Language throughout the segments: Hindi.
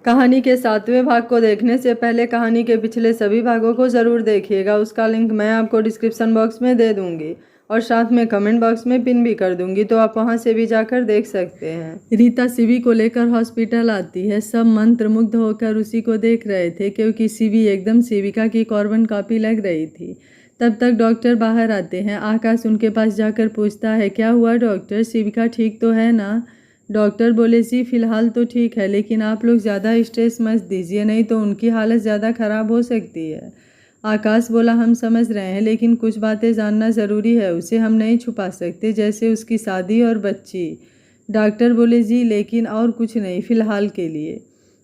कहानी के 7वें भाग को देखने से पहले कहानी के पिछले सभी भागों को ज़रूर देखिएगा। उसका लिंक मैं आपको डिस्क्रिप्शन बॉक्स में दे दूंगी और साथ में कमेंट बॉक्स में पिन भी कर दूंगी, तो आप वहां से भी जाकर देख सकते हैं। रीता शिवी को लेकर हॉस्पिटल आती है। सब मंत्रमुग्ध होकर उसी को देख रहे थे क्योंकि शिवी एकदम शिविका की कार्बन कॉपी लग रही थी। तब तक डॉक्टर बाहर आते हैं। आकाश उनके पास जाकर पूछता है, क्या हुआ डॉक्टर, शिविका ठीक तो है ना? डॉक्टर बोले, जी फिलहाल तो ठीक है, लेकिन आप लोग ज़्यादा स्ट्रेस मत दीजिए, नहीं तो उनकी हालत ज़्यादा ख़राब हो सकती है। आकाश बोला, हम समझ रहे हैं, लेकिन कुछ बातें जानना ज़रूरी है, उसे हम नहीं छुपा सकते, जैसे उसकी शादी और बच्ची। डॉक्टर बोले, जी लेकिन और कुछ नहीं फ़िलहाल के लिए।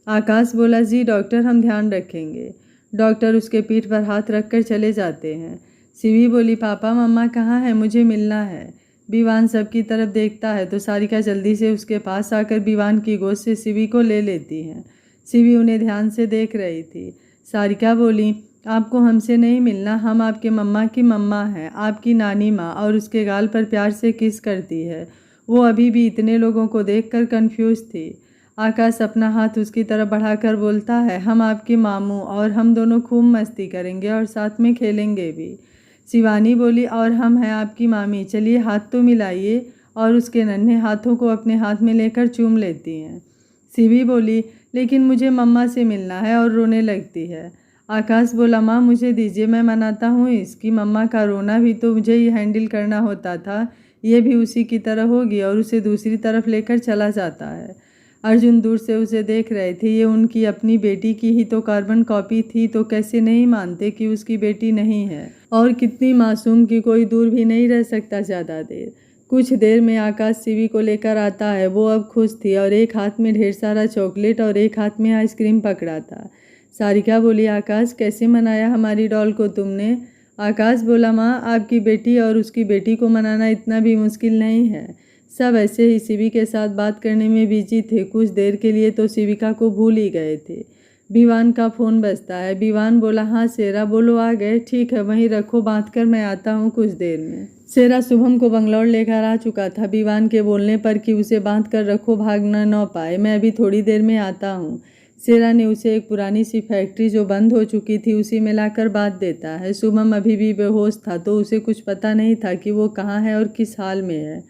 आकाश बोला, जी डॉक्टर हम ध्यान रखेंगे। डॉक्टर उसके पीठ पर हाथ रखकर चले जाते हैं। शिवी बोली, पापा मम्मा कहाँ हैं, मुझे मिलना है। विवान सबकी तरफ देखता है तो सारिका जल्दी से उसके पास आकर विवान की गोद से शिवी को ले लेती हैं। शिवी उन्हें ध्यान से देख रही थी। सारिका बोली, आपको हमसे नहीं मिलना, हम आपके मम्मा की मम्मा हैं, आपकी नानी माँ, और उसके गाल पर प्यार से किस करती है। वो अभी भी इतने लोगों को देखकर कंफ्यूज थी। आकाश अपना हाथ उसकी तरफ बढ़ाकर बोलता है, हम आपके मामू और हम दोनों खूब मस्ती करेंगे और साथ में खेलेंगे भी। शिवानी बोली, और हम हैं आपकी मामी, चलिए हाथ तो मिलाइए, और उसके नन्हे हाथों को अपने हाथ में लेकर चूम लेती हैं। शिवी बोली, लेकिन मुझे मम्मा से मिलना है, और रोने लगती है। आकाश बोला, माँ मुझे दीजिए, मैं मनाता हूँ, इसकी मम्मा का रोना भी तो मुझे ही हैंडल करना होता था, ये भी उसी की तरह होगी, और उसे दूसरी तरफ लेकर चला जाता है। अर्जुन दूर से उसे देख रहे थे। ये उनकी अपनी बेटी की ही तो कार्बन कॉपी थी, तो कैसे नहीं मानते कि उसकी बेटी नहीं है। और कितनी मासूम कि कोई दूर भी नहीं रह सकता ज़्यादा देर। कुछ देर में आकाश शिवी को लेकर आता है। वो अब खुश थी और एक हाथ में ढेर सारा चॉकलेट और एक हाथ में आइसक्रीम पकड़ा था। सारिका बोली, आकाश कैसे मनाया हमारी डॉल को तुमने? आकाश बोला, माँ आपकी बेटी और उसकी बेटी को मनाना इतना भी मुश्किल नहीं है। सब ऐसे ही शिवी के साथ बात करने में बिजी थे। कुछ देर के लिए तो शिविका को भूल ही गए थे। विवान का फ़ोन बजता है। विवान बोला, हाँ शेरा बोलो, आ गए, ठीक है वहीं रखो, बांध कर मैं आता हूँ कुछ देर में। शेरा शुभम को बंगलौर लेकर आ चुका था। विवान के बोलने पर कि उसे बांध कर रखो, भागना न पाए, मैं अभी थोड़ी देर में आता हूँ। शेरा ने उसे एक पुरानी सी फैक्ट्री जो बंद हो चुकी थी उसी में लाकर बांध देता है। शुभम अभी भी बेहोश था, तो उसे कुछ पता नहीं था कि वो कहाँ है और किस हाल में है।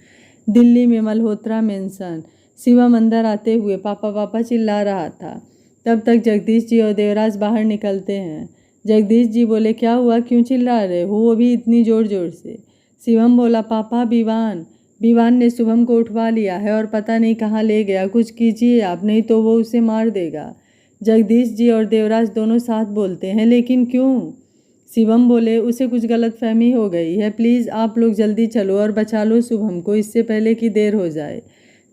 दिल्ली में मल्होत्रा मेंशन। शिवम अंदर आते हुए पापा पापा चिल्ला रहा था। तब तक जगदीश जी और देवराज बाहर निकलते हैं। जगदीश जी बोले, क्या हुआ, क्यों चिल्ला रहे हो, वो भी इतनी ज़ोर ज़ोर से? शिवम बोला, पापा विवान। विवान ने शुभम को उठवा लिया है और पता नहीं कहाँ ले गया, कुछ कीजिए आप, नहीं तो वो उसे मार देगा। जगदीश जी और देवराज दोनों साथ बोलते हैं, लेकिन क्यों? शिवम बोले, उसे कुछ गलतफहमी हो गई है, प्लीज़ आप लोग जल्दी चलो और बचा लो शुभम को, इससे पहले कि देर हो जाए।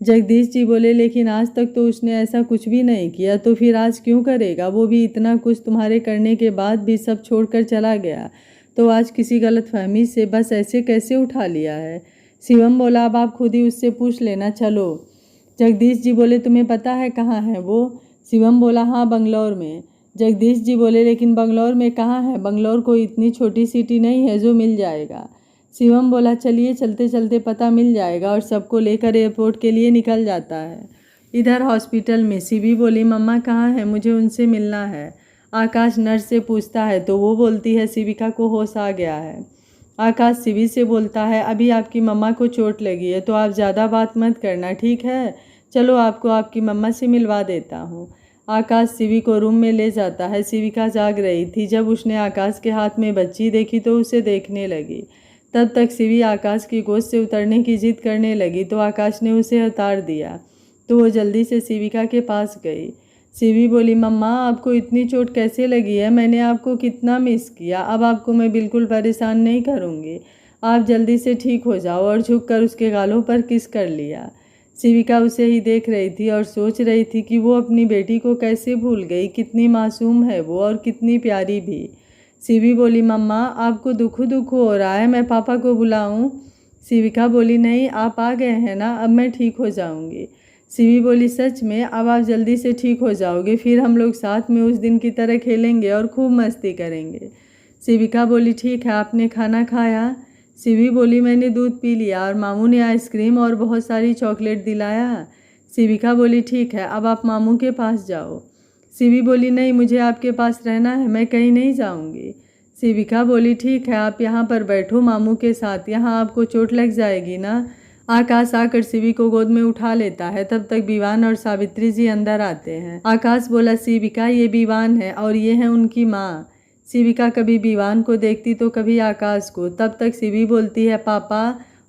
जगदीश जी बोले, लेकिन आज तक तो उसने ऐसा कुछ भी नहीं किया, तो फिर आज क्यों करेगा? वो भी इतना कुछ तुम्हारे करने के बाद भी सब छोड़कर चला गया, तो आज किसी गलतफहमी से बस ऐसे कैसे उठा लिया है? शिवम बोला, अब आप खुद ही उससे पूछ लेना, चलो। जगदीश जी बोले, तुम्हें पता है कहाँ है वो? शिवम बोला, हाँ बंगलौर में। जगदीश जी बोले, लेकिन बंगलौर में कहाँ है? बंगलौर कोई इतनी छोटी सिटी नहीं है जो मिल जाएगा। शिवम बोला, चलिए चलते चलते पता मिल जाएगा, और सबको लेकर एयरपोर्ट के लिए निकल जाता है। इधर हॉस्पिटल में शिवी बोली, मम्मा कहाँ है, मुझे उनसे मिलना है। आकाश नर्स से पूछता है तो वो बोलती है शिविका को होश आ गया है। आकाश शिवी से बोलता है, अभी आपकी मम्मा को चोट लगी है तो आप ज़्यादा बात मत करना, ठीक है? चलो आपको आपकी मम्मा से मिलवा देता हूँ। आकाश शिवी को रूम में ले जाता है। शिविका जाग रही थी। जब उसने आकाश के हाथ में बच्ची देखी तो उसे देखने लगी। तब तक शिवी आकाश की गोद से उतरने की जिद करने लगी तो आकाश ने उसे उतार दिया, तो वो जल्दी से शिविका के पास गई। शिवी बोली, मम्मा आपको इतनी चोट कैसे लगी है? मैंने आपको कितना मिस किया। अब आपको मैं बिल्कुल परेशान नहीं करूँगी, आप जल्दी से ठीक हो जाओ। और झुककर उसके गालों पर किस कर लिया। शिविका उसे ही देख रही थी और सोच रही थी कि वो अपनी बेटी को कैसे भूल गई, कितनी मासूम है वो और कितनी प्यारी भी। शिवी बोली, मम्मा आपको दुख हो रहा है, मैं पापा को बुलाऊं? शिविका बोली, नहीं आप आ गए हैं ना, अब मैं ठीक हो जाऊंगी। शिवी बोली, सच में? अब आप जल्दी से ठीक हो जाओगे, फिर हम लोग साथ में उस दिन की तरह खेलेंगे और खूब मस्ती करेंगे। शिविका बोली, ठीक है, आपने खाना खाया? शिवी बोली, मैंने दूध पी लिया और मामू ने आइसक्रीम और बहुत सारी चॉकलेट दिलाया। शिविका बोली, ठीक है, अब आप मामू के पास जाओ। शिवी बोली नहीं, मुझे आपके पास रहना है, मैं कहीं नहीं जाऊंगी। शिविका बोली ठीक है, आप यहाँ पर बैठो मामू के साथ, यहाँ आपको चोट लग जाएगी ना। आकाश आकर शिवी को गोद में उठा लेता है। तब तक विवान और सावित्री जी अंदर आते हैं। आकाश बोला शिविका ये विवान है और ये है उनकी माँ। शिविका कभी विवान को देखती तो कभी आकाश को। तब तक शिवी बोलती है पापा,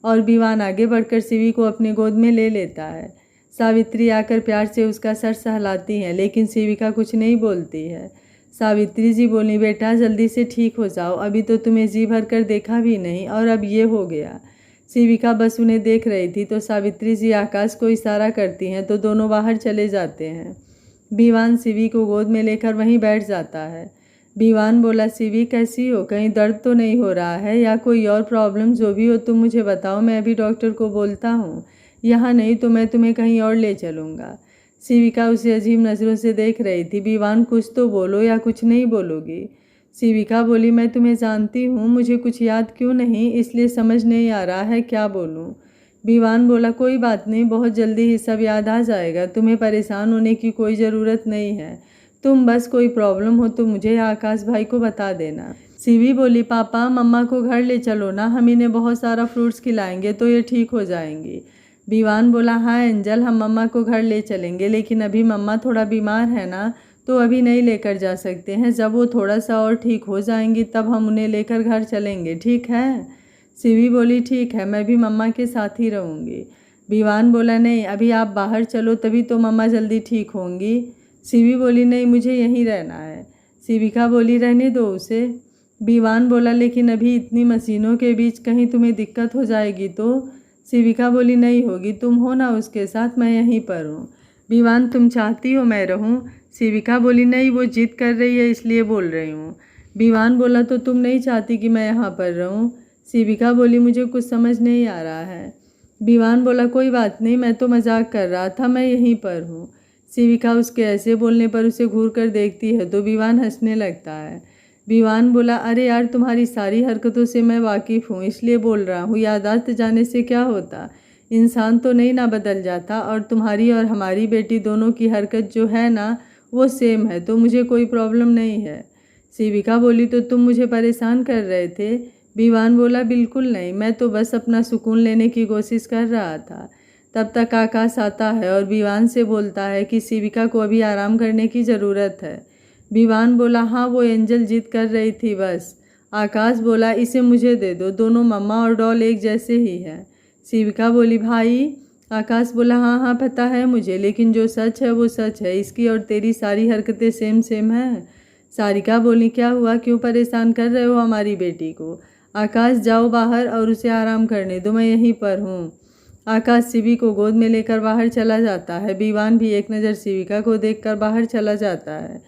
और विवान आगे बढ़कर शिवी को अपने गोद में ले लेता है। सावित्री आकर प्यार से उसका सर सहलाती हैं, लेकिन शिविका कुछ नहीं बोलती है। सावित्री जी बोली बेटा जल्दी से ठीक हो जाओ, अभी तो तुम्हें जी भर कर देखा भी नहीं और अब ये हो गया। शिविका बस उन्हें देख रही थी तो सावित्री जी आकाश को इशारा करती हैं तो दोनों बाहर चले जाते हैं। विवान शिवी को गोद में लेकर वहीं बैठ जाता है। विवान बोला शिवी कैसी हो, कहीं दर्द तो नहीं हो रहा है या कोई और प्रॉब्लम, जो भी हो तुम मुझे बताओ, मैं अभी डॉक्टर को बोलता हूँ, यहाँ नहीं तो मैं तुम्हें कहीं और ले चलूँगा। शिविका उसे अजीब नज़रों से देख रही थी। विवान कुछ तो बोलो या कुछ नहीं बोलोगी। शिविका बोली मैं तुम्हें जानती हूँ, मुझे कुछ याद क्यों नहीं, इसलिए समझ नहीं आ रहा है क्या बोलूँ। विवान बोला कोई बात नहीं, बहुत जल्दी ही सब याद आ जाएगा, तुम्हें परेशान होने की कोई ज़रूरत नहीं है, तुम बस कोई प्रॉब्लम हो तो मुझे या आकाश भाई को बता देना। शिवी बोली पापा मम्मा को घर ले चलो ना, हम इन्हें बहुत सारा फ्रूट्स खिलाएंगे तो ये ठीक हो जाएंगी। विवान बोला हाँ एंजल, हम मम्मा को घर ले चलेंगे, लेकिन अभी मम्मा थोड़ा बीमार है ना, तो अभी नहीं लेकर जा सकते हैं, जब वो थोड़ा सा और ठीक हो जाएंगी तब हम उन्हें लेकर घर चलेंगे, ठीक है। शिवी बोली ठीक है, मैं भी मम्मा के साथ ही रहूँगी। विवान बोला नहीं, अभी आप बाहर चलो तभी तो मम्मा जल्दी ठीक होंगी। शिवी बोली नहीं, मुझे यहीं रहना है। शिविका बोली रहने दो उसे। विवान बोला लेकिन अभी इतनी मशीनों के बीच कहीं तुम्हें दिक्कत हो जाएगी तो। शिविका बोली नहीं होगी, तुम हो ना उसके साथ, मैं यहीं पर हूँ। विवान तुम चाहती हो मैं रहूँ। शिविका बोली नहीं, वो जिद कर रही है इसलिए बोल रही हूँ। विवान बोला तो तुम नहीं चाहती कि मैं यहाँ पर रहूँ। शिविका बोली मुझे कुछ समझ नहीं आ रहा है। विवान बोला कोई बात नहीं, मैं तो मजाक कर रहा था, मैं यहीं पर हूँ। शिविका उसके ऐसे बोलने पर उसे घूर कर देखती है तो विवान हंसने लगता है। विवान बोला अरे यार तुम्हारी सारी हरकतों से मैं वाकिफ़ हूँ इसलिए बोल रहा हूँ, यादाश्त जाने से क्या होता, इंसान तो नहीं ना बदल जाता, और तुम्हारी और हमारी बेटी दोनों की हरकत जो है ना वो सेम है, तो मुझे कोई प्रॉब्लम नहीं है। शिविका बोली तो तुम मुझे परेशान कर रहे थे। विवान बोला बिल्कुल नहीं, मैं तो बस अपना सुकून लेने की कोशिश कर रहा था। तब तक आकाश आता है और विवान से बोलता है कि शिविका को अभी आराम करने की ज़रूरत है। विवान बोला हाँ वो एंजल जिद कर रही थी बस। आकाश बोला इसे मुझे दे दो, दोनों मम्मा और डॉल एक जैसे ही हैं। शिविका बोली भाई। आकाश बोला हाँ हाँ पता है मुझे, लेकिन जो सच है वो सच है, इसकी और तेरी सारी हरकतें सेम सेम हैं। सारिका बोली क्या हुआ, क्यों परेशान कर रहे हो हमारी बेटी को। आकाश जाओ बाहर और उसे आराम करने दो, मैं यहीं पर हूँ। आकाश शिवी को गोद में लेकर बाहर चला जाता है। विवान भी एक नज़र शिविका को देखकर बाहर चला जाता है।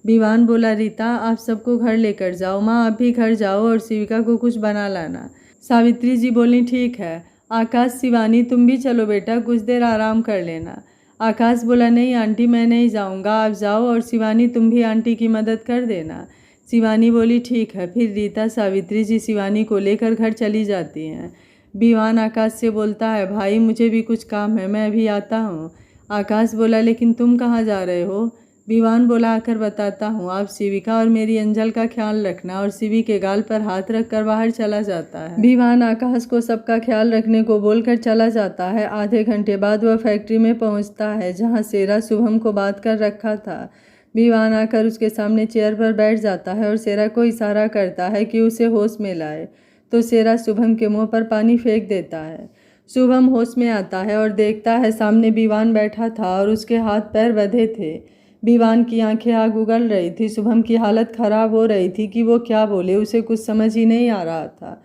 विवान बोला रीता आप सबको घर लेकर जाओ, माँ आप भी घर जाओ और शिविका को कुछ बना लाना। सावित्री जी बोली ठीक है। आकाश शिवानी तुम भी चलो बेटा, कुछ देर आराम कर लेना। आकाश बोला नहीं आंटी मैं नहीं जाऊँगा, आप जाओ, और शिवानी तुम भी आंटी की मदद कर देना। शिवानी बोली ठीक है। फिर रीता सावित्री जी शिवानी को लेकर घर चली जाती हैं। विवान आकाश से बोलता है भाई मुझे भी कुछ काम है, मैं अभी आता हूँ। आकाश बोला लेकिन तुम कहाँ जा रहे हो। विवान बोला आकर बताता हूँ, आप शिविका और मेरी अंजल का ख्याल रखना, और शिवी के गाल पर हाथ रखकर बाहर चला जाता है। विवान आकाश को सबका ख्याल रखने को बोलकर चला जाता है। आधे घंटे बाद वह फैक्ट्री में पहुँचता है जहाँ शेरा शुभम को बात कर रखा था। विवान आकर उसके सामने चेयर पर बैठ जाता है और शेरा को इशारा करता है कि उसे होश में लाए, तो शेरा शुभम के मुंह पर पानी फेंक देता है। शुभम होश में आता है और देखता है सामने विवान बैठा था और उसके हाथ पैर बंधे थे। विवान की आंखें आग उगल रही थी। शुभम की हालत खराब हो रही थी कि वो क्या बोले, उसे कुछ समझ ही नहीं आ रहा था।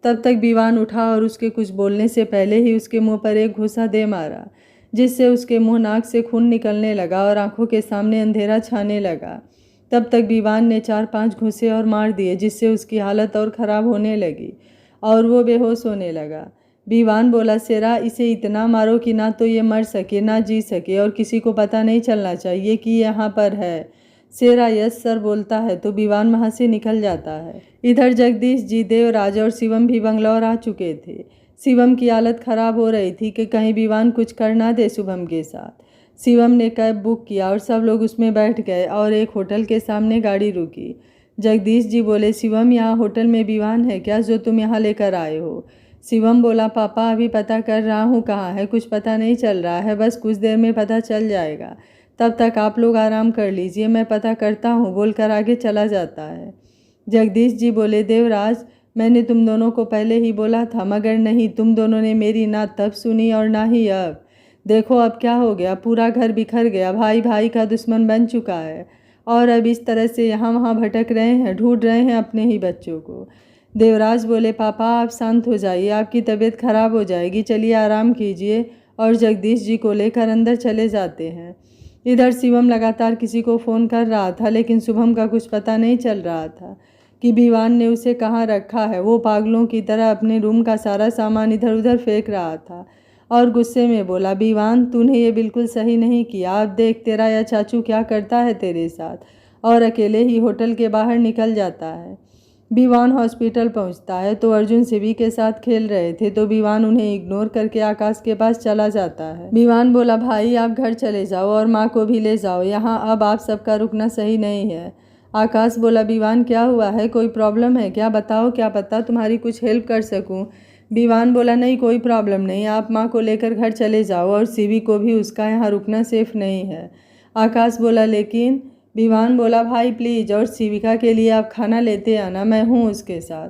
तब तक विवान उठा और उसके कुछ बोलने से पहले ही उसके मुंह पर एक घूंसा दे मारा, जिससे उसके मुंह नाक से खून निकलने लगा और आंखों के सामने अंधेरा छाने लगा। तब तक विवान ने 4-5 घूंसे और मार दिए, जिससे उसकी हालत और ख़राब होने लगी और वो बेहोश होने लगा। विवान बोला शेरा इसे इतना मारो कि ना तो ये मर सके ना जी सके, और किसी को पता नहीं चलना चाहिए कि यहाँ पर है। शेरा यस सर बोलता है तो विवान वहाँ से निकल जाता है। इधर जगदीश जी, देवराज और शिवम भी बंगलौर आ चुके थे। शिवम की हालत ख़राब हो रही थी कि कहीं विवान कुछ कर ना दे शुभम के साथ। शिवम ने कैब बुक किया और सब लोग उसमें बैठ गए और एक होटल के सामने गाड़ी रुकी। जगदीश जी बोले, शिवम यहाँ होटल में विवान है क्या जो तुम यहाँ लेकर आए हो? शिवम बोला, पापा अभी पता कर रहा हूँ कहाँ है, कुछ पता नहीं चल रहा है, बस कुछ देर में पता चल जाएगा, तब तक आप लोग आराम कर लीजिए, मैं पता करता हूँ, बोलकर आगे चला जाता है। जगदीश जी बोले, देवराज मैंने तुम दोनों को पहले ही बोला था, मगर नहीं, तुम दोनों ने मेरी ना तब सुनी और ना ही अब। देखो अब क्या हो गया, पूरा घर बिखर गया, भाई भाई का दुश्मन बन चुका है और अब इस तरह से यहाँ वहाँ भटक रहे हैं, ढूंढ रहे हैं अपने ही बच्चों को। देवराज बोले, पापा आप शांत हो जाइए, आपकी तबीयत खराब हो जाएगी, चलिए आराम कीजिए, और जगदीश जी को लेकर अंदर चले जाते हैं। इधर शिवम लगातार किसी को फ़ोन कर रहा था, लेकिन शुभम का कुछ पता नहीं चल रहा था कि विवान ने उसे कहाँ रखा है। वो पागलों की तरह अपने रूम का सारा सामान इधर उधर फेंक रहा था और गुस्से में बोला, विवान तूने ये बिल्कुल सही नहीं किया, अब देख तेरा यह चाचू क्या करता है तेरे साथ, और अकेले ही होटल के बाहर निकल जाता है। विवान हॉस्पिटल पहुंचता है तो अर्जुन शिवी के साथ खेल रहे थे, तो विवान उन्हें इग्नोर करके आकाश के पास चला जाता है। विवान बोला, भाई आप घर चले जाओ और माँ को भी ले जाओ, यहाँ अब आप सबका रुकना सही नहीं है। आकाश बोला, विवान क्या हुआ है, कोई प्रॉब्लम है क्या, बताओ, क्या पता तुम्हारी कुछ हेल्प कर सकूं। विवान बोला, नहीं कोई प्रॉब्लम नहीं, आप माँ को लेकर घर चले जाओ और शिवी को भी, उसका यहाँ रुकना सेफ नहीं है। आकाश बोला, लेकिन विवान बोला, भाई प्लीज़, और शिविका के लिए आप खाना लेते आना, मैं हूँ उसके साथ।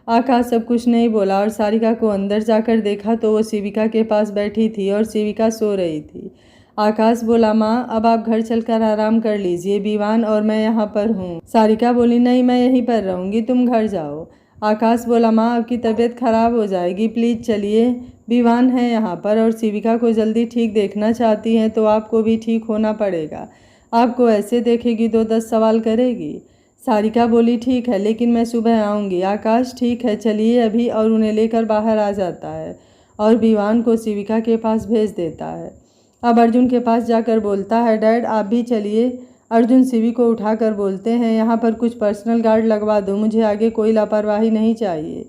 आकाश सब कुछ नहीं बोला और सारिका को अंदर जाकर देखा तो वो शिविका के पास बैठी थी और शिविका सो रही थी। आकाश बोला, माँ अब आप घर चलकर आराम कर लीजिए, विवान और मैं यहाँ पर हूँ। सारिका बोली, नहीं मैं यहीं पर रहूँगी, तुम घर जाओ। आकाश बोला, माँ आपकी तबीयत खराब हो जाएगी, प्लीज़ चलिए, विवान है यहाँ पर और शिविका को जल्दी ठीक देखना चाहती हैं तो आपको भी ठीक होना पड़ेगा, आपको ऐसे देखेगी तो 10 सवाल करेगी। सारिका बोली, ठीक है लेकिन मैं सुबह आऊँगी। आकाश, ठीक है चलिए अभी, और उन्हें लेकर बाहर आ जाता है और विवान को शिविका के पास भेज देता है। अब अर्जुन के पास जाकर बोलता है, डैड आप भी चलिए। अर्जुन शिवी को उठाकर बोलते हैं, यहाँ पर कुछ पर्सनल गार्ड लगवा दो, मुझे आगे कोई लापरवाही नहीं चाहिए।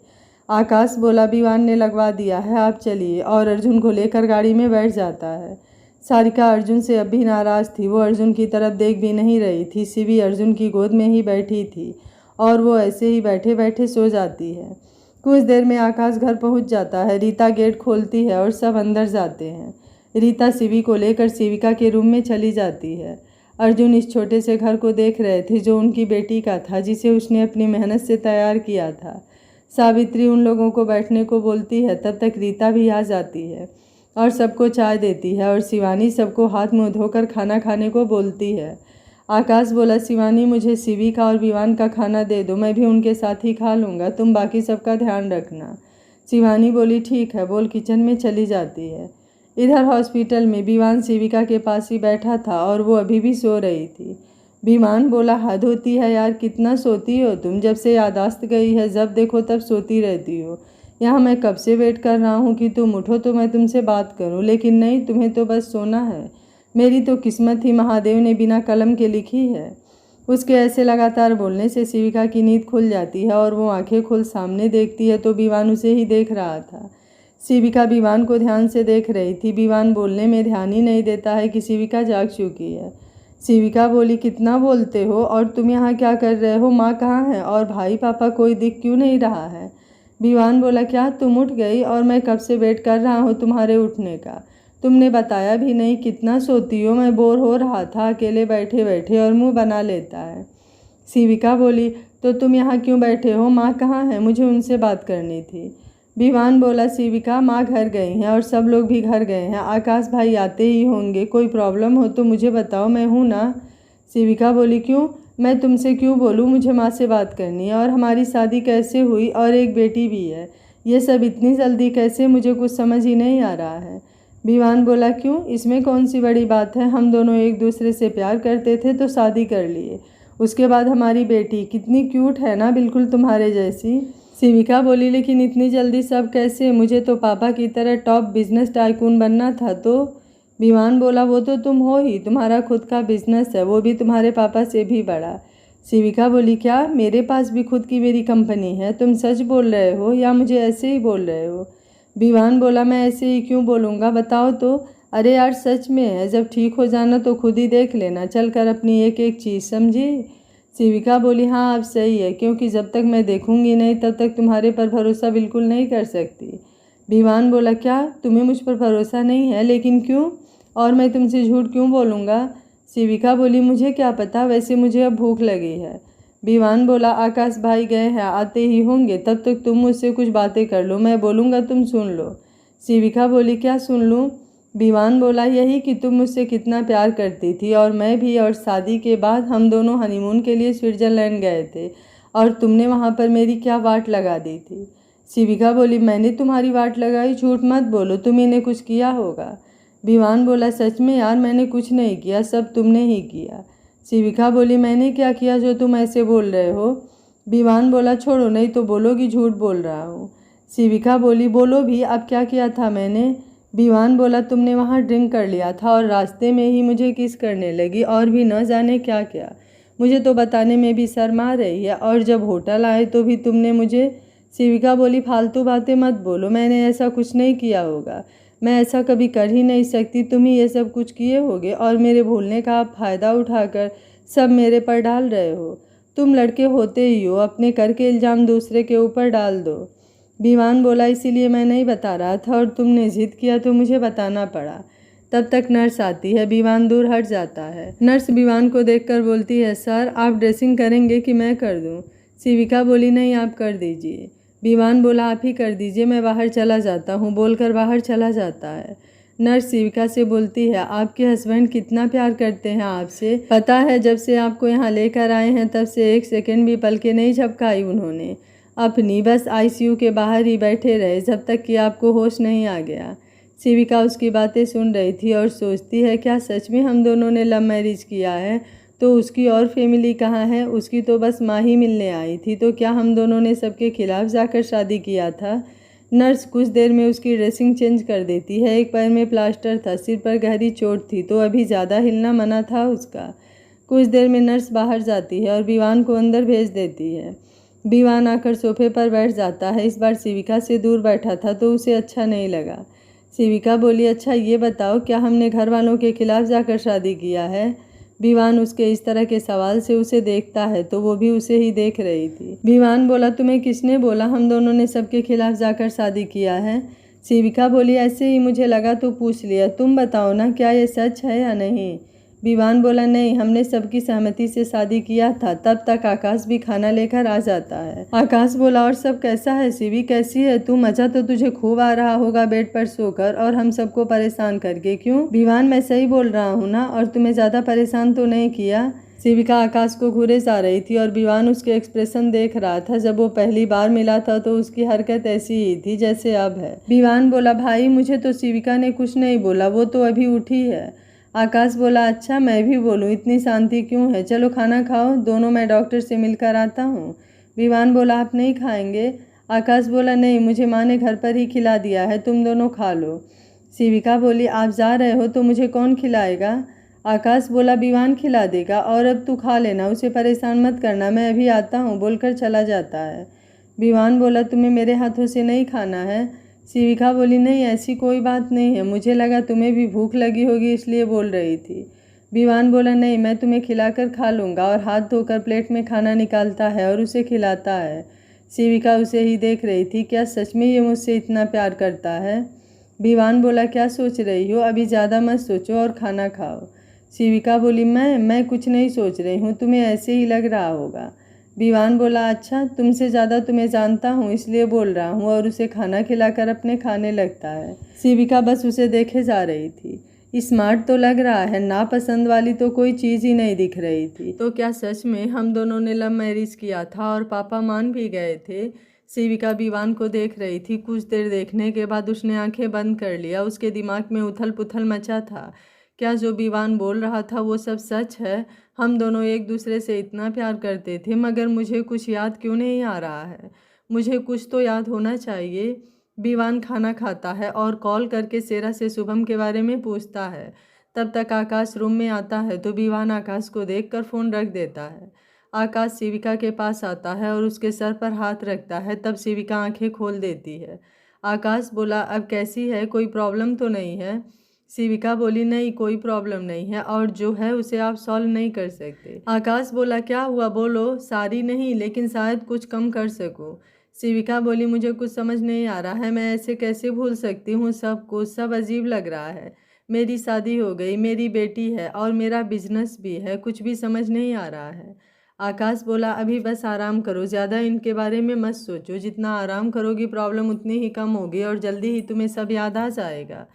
आकाश बोला, विवान ने लगवा दिया है, आप चलिए, और अर्जुन को लेकर गाड़ी में बैठ जाता है। सारिका अर्जुन से अब भी नाराज़ थी, वो अर्जुन की तरफ देख भी नहीं रही थी। शिवी अर्जुन की गोद में ही बैठी थी और वो ऐसे ही बैठे बैठे सो जाती है। कुछ देर में आकाश घर पहुंच जाता है, रीता गेट खोलती है और सब अंदर जाते हैं। रीता शिवी को लेकर शिविका के रूम में चली जाती है। अर्जुन इस छोटे से घर को देख रहे थे जो उनकी बेटी का था, जिसे उसने अपनी मेहनत से तैयार किया था। सावित्री उन लोगों को बैठने को बोलती है, तब तक रीता भी आ जाती है और सबको चाय देती है और शिवानी सबको हाथ मुंह धोकर खाना खाने को बोलती है। आकाश बोला, शिवानी मुझे शिवी का और विवान का खाना दे दो, मैं भी उनके साथ ही खा लूँगा, तुम बाकी सबका ध्यान रखना। शिवानी बोली, ठीक है, बोल किचन में चली जाती है। इधर हॉस्पिटल में विवान शिविका के पास ही बैठा था और वो अभी भी सो रही थी। विवान बोला, हद होती है यार, कितना सोती हो तुम, जब से यादाश्त गई है जब देखो तब सोती रहती हो। यहाँ मैं कब से वेट कर रहा हूँ कि तुम उठो तो मैं तुमसे बात करूँ, लेकिन नहीं, तुम्हें तो बस सोना है। मेरी तो किस्मत ही महादेव ने बिना कलम के लिखी है। उसके ऐसे लगातार बोलने से शिविका की नींद खुल जाती है और वो आंखें खोल सामने देखती है तो विवान उसे ही देख रहा था। शिविका विवान को ध्यान से देख रही थी। विवान बोलने में ध्यान ही नहीं देता है कि शिविका जाग चुकी है। शिविका बोली, कितना बोलते हो, और तुम यहाँ क्या कर रहे हो, माँ कहाँ है और भाई पापा कोई दिख क्यों नहीं रहा है। विवान बोला, क्या तुम उठ गई, और मैं कब से वेट कर रहा हूँ तुम्हारे उठने का, तुमने बताया भी नहीं कितना सोती हो, मैं बोर हो रहा था अकेले बैठे बैठे, और मुँह बना लेता है। शिविका बोली, तो तुम यहाँ क्यों बैठे हो, माँ कहाँ है, मुझे उनसे बात करनी थी। विवान बोला, शिविका माँ घर गई हैं और सब लोग भी घर गए हैं, आकाश भाई आते ही होंगे, कोई प्रॉब्लम हो तो मुझे बताओ, मैं हूँ ना। शिविका बोली, क्यों, मैं तुमसे क्यों बोलूँ, मुझे माँ से बात करनी है, और हमारी शादी कैसे हुई और एक बेटी भी है, ये सब इतनी जल्दी कैसे, मुझे कुछ समझ ही नहीं आ रहा है। विवान बोला, क्यों, इसमें कौन सी बड़ी बात है, हम दोनों एक दूसरे से प्यार करते थे तो शादी कर लिए, उसके बाद हमारी बेटी कितनी क्यूट है ना, बिल्कुल तुम्हारे जैसी। शिविका बोली, लेकिन इतनी जल्दी सब कैसे, मुझे तो पापा की तरह टॉप बिजनेस टाइकून बनना था। तो विवान बोला, वो तो तुम हो ही, तुम्हारा खुद का बिजनेस है, वो भी तुम्हारे पापा से भी बड़ा। शिविका बोली, क्या, मेरे पास भी खुद की मेरी कंपनी है, तुम सच बोल रहे हो या मुझे ऐसे ही बोल रहे हो। विवान बोला, मैं ऐसे ही क्यों बोलूँगा, बताओ तो, अरे यार सच में है, जब ठीक हो जाना तो खुद ही देख लेना, चल कर अपनी एक एक चीज़, समझी। शिविका बोली हाँ आप सही है, क्योंकि जब तक मैं देखूंगी नहीं तब तक तुम्हारे पर भरोसा बिल्कुल नहीं कर सकती। विवान बोला क्या तुम्हें मुझ पर भरोसा नहीं है, लेकिन क्यों, और मैं तुमसे झूठ क्यों बोलूँगा। शिविका बोली मुझे क्या पता, वैसे मुझे अब भूख लगी है। विवान बोला आकाश भाई गए हैं, आते ही होंगे, तब तक तुम मुझसे कुछ बातें कर लो, मैं बोलूँगा तुम सुन लो। शिविका बोली क्या सुन लूँ। विवान बोला यही कि तुम मुझसे कितना प्यार करती थी, और मैं भी, और शादी के बाद हम दोनों हनीमून के लिए स्विट्ज़रलैंड गए थे और तुमने वहाँ पर मेरी क्या वाट लगा दी थी। शिविका बोली मैंने तुम्हारी वाट लगाई, झूठ मत बोलो, तुम इन्हें कुछ किया होगा। विवान बोला सच में यार मैंने कुछ नहीं किया, सब तुमने ही किया। शिविका बोली मैंने क्या किया जो तुम ऐसे बोल रहे हो। विवान बोला छोड़ो, नहीं तो बोलोगी झूठ बोल रहा हूँ। शिविका बोली बोलो भी, अब क्या किया था मैंने। विवान बोला तुमने वहाँ ड्रिंक कर लिया था और रास्ते में ही मुझे किस करने लगी, और भी न जाने क्या क्या, मुझे तो बताने में भी शर्म आ रही है, और जब होटल आए तो भी तुमने मुझे। शिविका बोली फालतू बातें मत बोलो, मैंने ऐसा कुछ नहीं किया होगा, मैं ऐसा कभी कर ही नहीं सकती, तुम ही ये सब कुछ किए होगे, और मेरे भूलने का आप फ़ायदा उठाकर सब मेरे पर डाल रहे हो। तुम लड़के होते ही हो, अपने कर के इल्ज़ाम दूसरे के ऊपर डाल दो। विवान बोला इसीलिए मैं नहीं बता रहा था, और तुमने जिद किया तो मुझे बताना पड़ा। तब तक नर्स आती है, विवान दूर हट जाता है। नर्स विवान को देखकर बोलती है सर आप ड्रेसिंग करेंगे कि मैं कर दूं। शिविका बोली नहीं आप कर दीजिए। विवान बोला आप ही कर दीजिए, मैं बाहर चला जाता हूँ, बोलकर बाहर चला जाता है। नर्स शिविका से बोलती है आपके हस्बैंड कितना प्यार करते हैं आपसे, पता है जब से आपको यहाँ लेकर आए हैं तब से एक सेकंड भी पलकें नहीं झपकाई उन्होंने अपनी, बस आईसीयू के बाहर ही बैठे रहे जब तक कि आपको होश नहीं आ गया। शिविका उसकी बातें सुन रही थी और सोचती है क्या सच में हम दोनों ने लव मैरिज किया है, तो उसकी और फैमिली कहाँ है, उसकी तो बस माँ ही मिलने आई थी, तो क्या हम दोनों ने सबके खिलाफ जाकर शादी किया था। नर्स कुछ देर में उसकी ड्रेसिंग चेंज कर देती है, एक पैर में प्लास्टर था, सिर पर गहरी चोट थी तो अभी ज़्यादा हिलना मना था उसका। कुछ देर में नर्स बाहर जाती है और विवान को अंदर भेज देती है। विवान आकर सोफे पर बैठ जाता है, इस बार शिविका से दूर बैठा था तो उसे अच्छा नहीं लगा। शिविका बोली अच्छा ये बताओ क्या हमने घर वालों के खिलाफ जाकर शादी किया है। विवान उसके इस तरह के सवाल से उसे देखता है तो वो भी उसे ही देख रही थी। विवान बोला तुम्हें किसने बोला हम दोनों ने सबके खिलाफ जाकर शादी किया है। शिविका बोली ऐसे ही मुझे लगा तो पूछ लिया, तुम बताओ ना क्या ये सच है या नहीं। विवान बोला नहीं हमने सबकी सहमति से शादी किया था। तब तक आकाश भी खाना लेकर आ जाता है। आकाश बोला और सब कैसा है, शिवी कैसी है, तू मजा तो तुझे खूब आ रहा होगा बेड पर सोकर और हम सबको परेशान करके, क्यों। विवान मैं सही बोल रहा हूँ ना, और तुम्हें ज़्यादा परेशान तो नहीं किया। शिविका आकाश को घूरे जा रही थी और विवान उसके एक्सप्रेशन देख रहा था। जब वो पहली बार मिला था तो उसकी हरकत ऐसी ही थी जैसे अब है। विवान बोला भाई मुझे तो शिविका ने कुछ नहीं बोला, वो तो अभी उठी है। आकाश बोला अच्छा मैं भी बोलूँ, इतनी शांति क्यों है, चलो खाना खाओ दोनों, मैं डॉक्टर से मिलकर आता हूँ। विवान बोला आप नहीं खाएंगे। आकाश बोला नहीं मुझे माँ ने घर पर ही खिला दिया है, तुम दोनों खा लो। शिविका बोली आप जा रहे हो तो मुझे कौन खिलाएगा। आकाश बोला विवान खिला देगा, और अब तू खा लेना, उसे परेशान मत करना, मैं अभी आता हूँ, बोलकर चला जाता है। विवान बोला तुम्हें मेरे हाथों से नहीं खाना है। शिविका बोली नहीं ऐसी कोई बात नहीं है, मुझे लगा तुम्हें भी भूख लगी होगी इसलिए बोल रही थी। विवान बोला नहीं मैं तुम्हें खिलाकर खा लूँगा, और हाथ धोकर प्लेट में खाना निकालता है और उसे खिलाता है। शिविका उसे ही देख रही थी, क्या सच में ये मुझसे इतना प्यार करता है। विवान बोला क्या सोच रही हो, अभी ज़्यादा मत सोचो और खाना खाओ। शिविका बोली मैं कुछ नहीं सोच रही हूँ, तुम्हें ऐसे ही लग रहा होगा। विवान बोला अच्छा तुमसे ज़्यादा तुम्हें जानता हूँ इसलिए बोल रहा हूँ, और उसे खाना खिलाकर अपने खाने लगता है। शिविका बस उसे देखे जा रही थी। स्मार्ट तो लग रहा है, नापसंद वाली तो कोई चीज़ ही नहीं दिख रही थी। तो क्या सच में हम दोनों ने लव मैरिज किया था और पापा मान भी गए थे। शिविका विवान को देख रही थी। कुछ देर देखने के बाद उसने आंखें बंद कर लिया। उसके दिमाग में उथल पुथल मचा था। क्या जो विवान बोल रहा था वो सब सच है। हम दोनों एक दूसरे से इतना प्यार करते थे, मगर मुझे कुछ याद क्यों नहीं आ रहा है। मुझे कुछ तो याद होना चाहिए। विवान खाना खाता है और कॉल करके सेरा से शुभम के बारे में पूछता है। तब तक आकाश रूम में आता है तो विवान आकाश को देखकर फ़ोन रख देता है। आकाश शिविका के पास आता है और उसके सर पर हाथ रखता है। तब शिविका आंखें खोल देती है। आकाश बोला अब कैसी है, कोई प्रॉब्लम तो नहीं है। शिविका बोली नहीं, कोई प्रॉब्लम नहीं है और जो है उसे आप सॉल्व नहीं कर सकते। आकाश बोला क्या हुआ बोलो। सारी नहीं लेकिन शायद कुछ कम कर सकूं। शिविका बोली मुझे कुछ समझ नहीं आ रहा है, मैं ऐसे कैसे भूल सकती हूँ सब कुछ, सब अजीब लग रहा है। मेरी शादी हो गई, मेरी बेटी है और मेरा बिजनेस भी है, कुछ भी समझ नहीं आ रहा है। आकाश बोला अभी बस आराम करो, ज़्यादा इनके बारे में मत सोचो, जितना आराम करोगी प्रॉब्लम उतनी ही कम होगी और जल्दी ही तुम्हें सब याद आ जाएगा।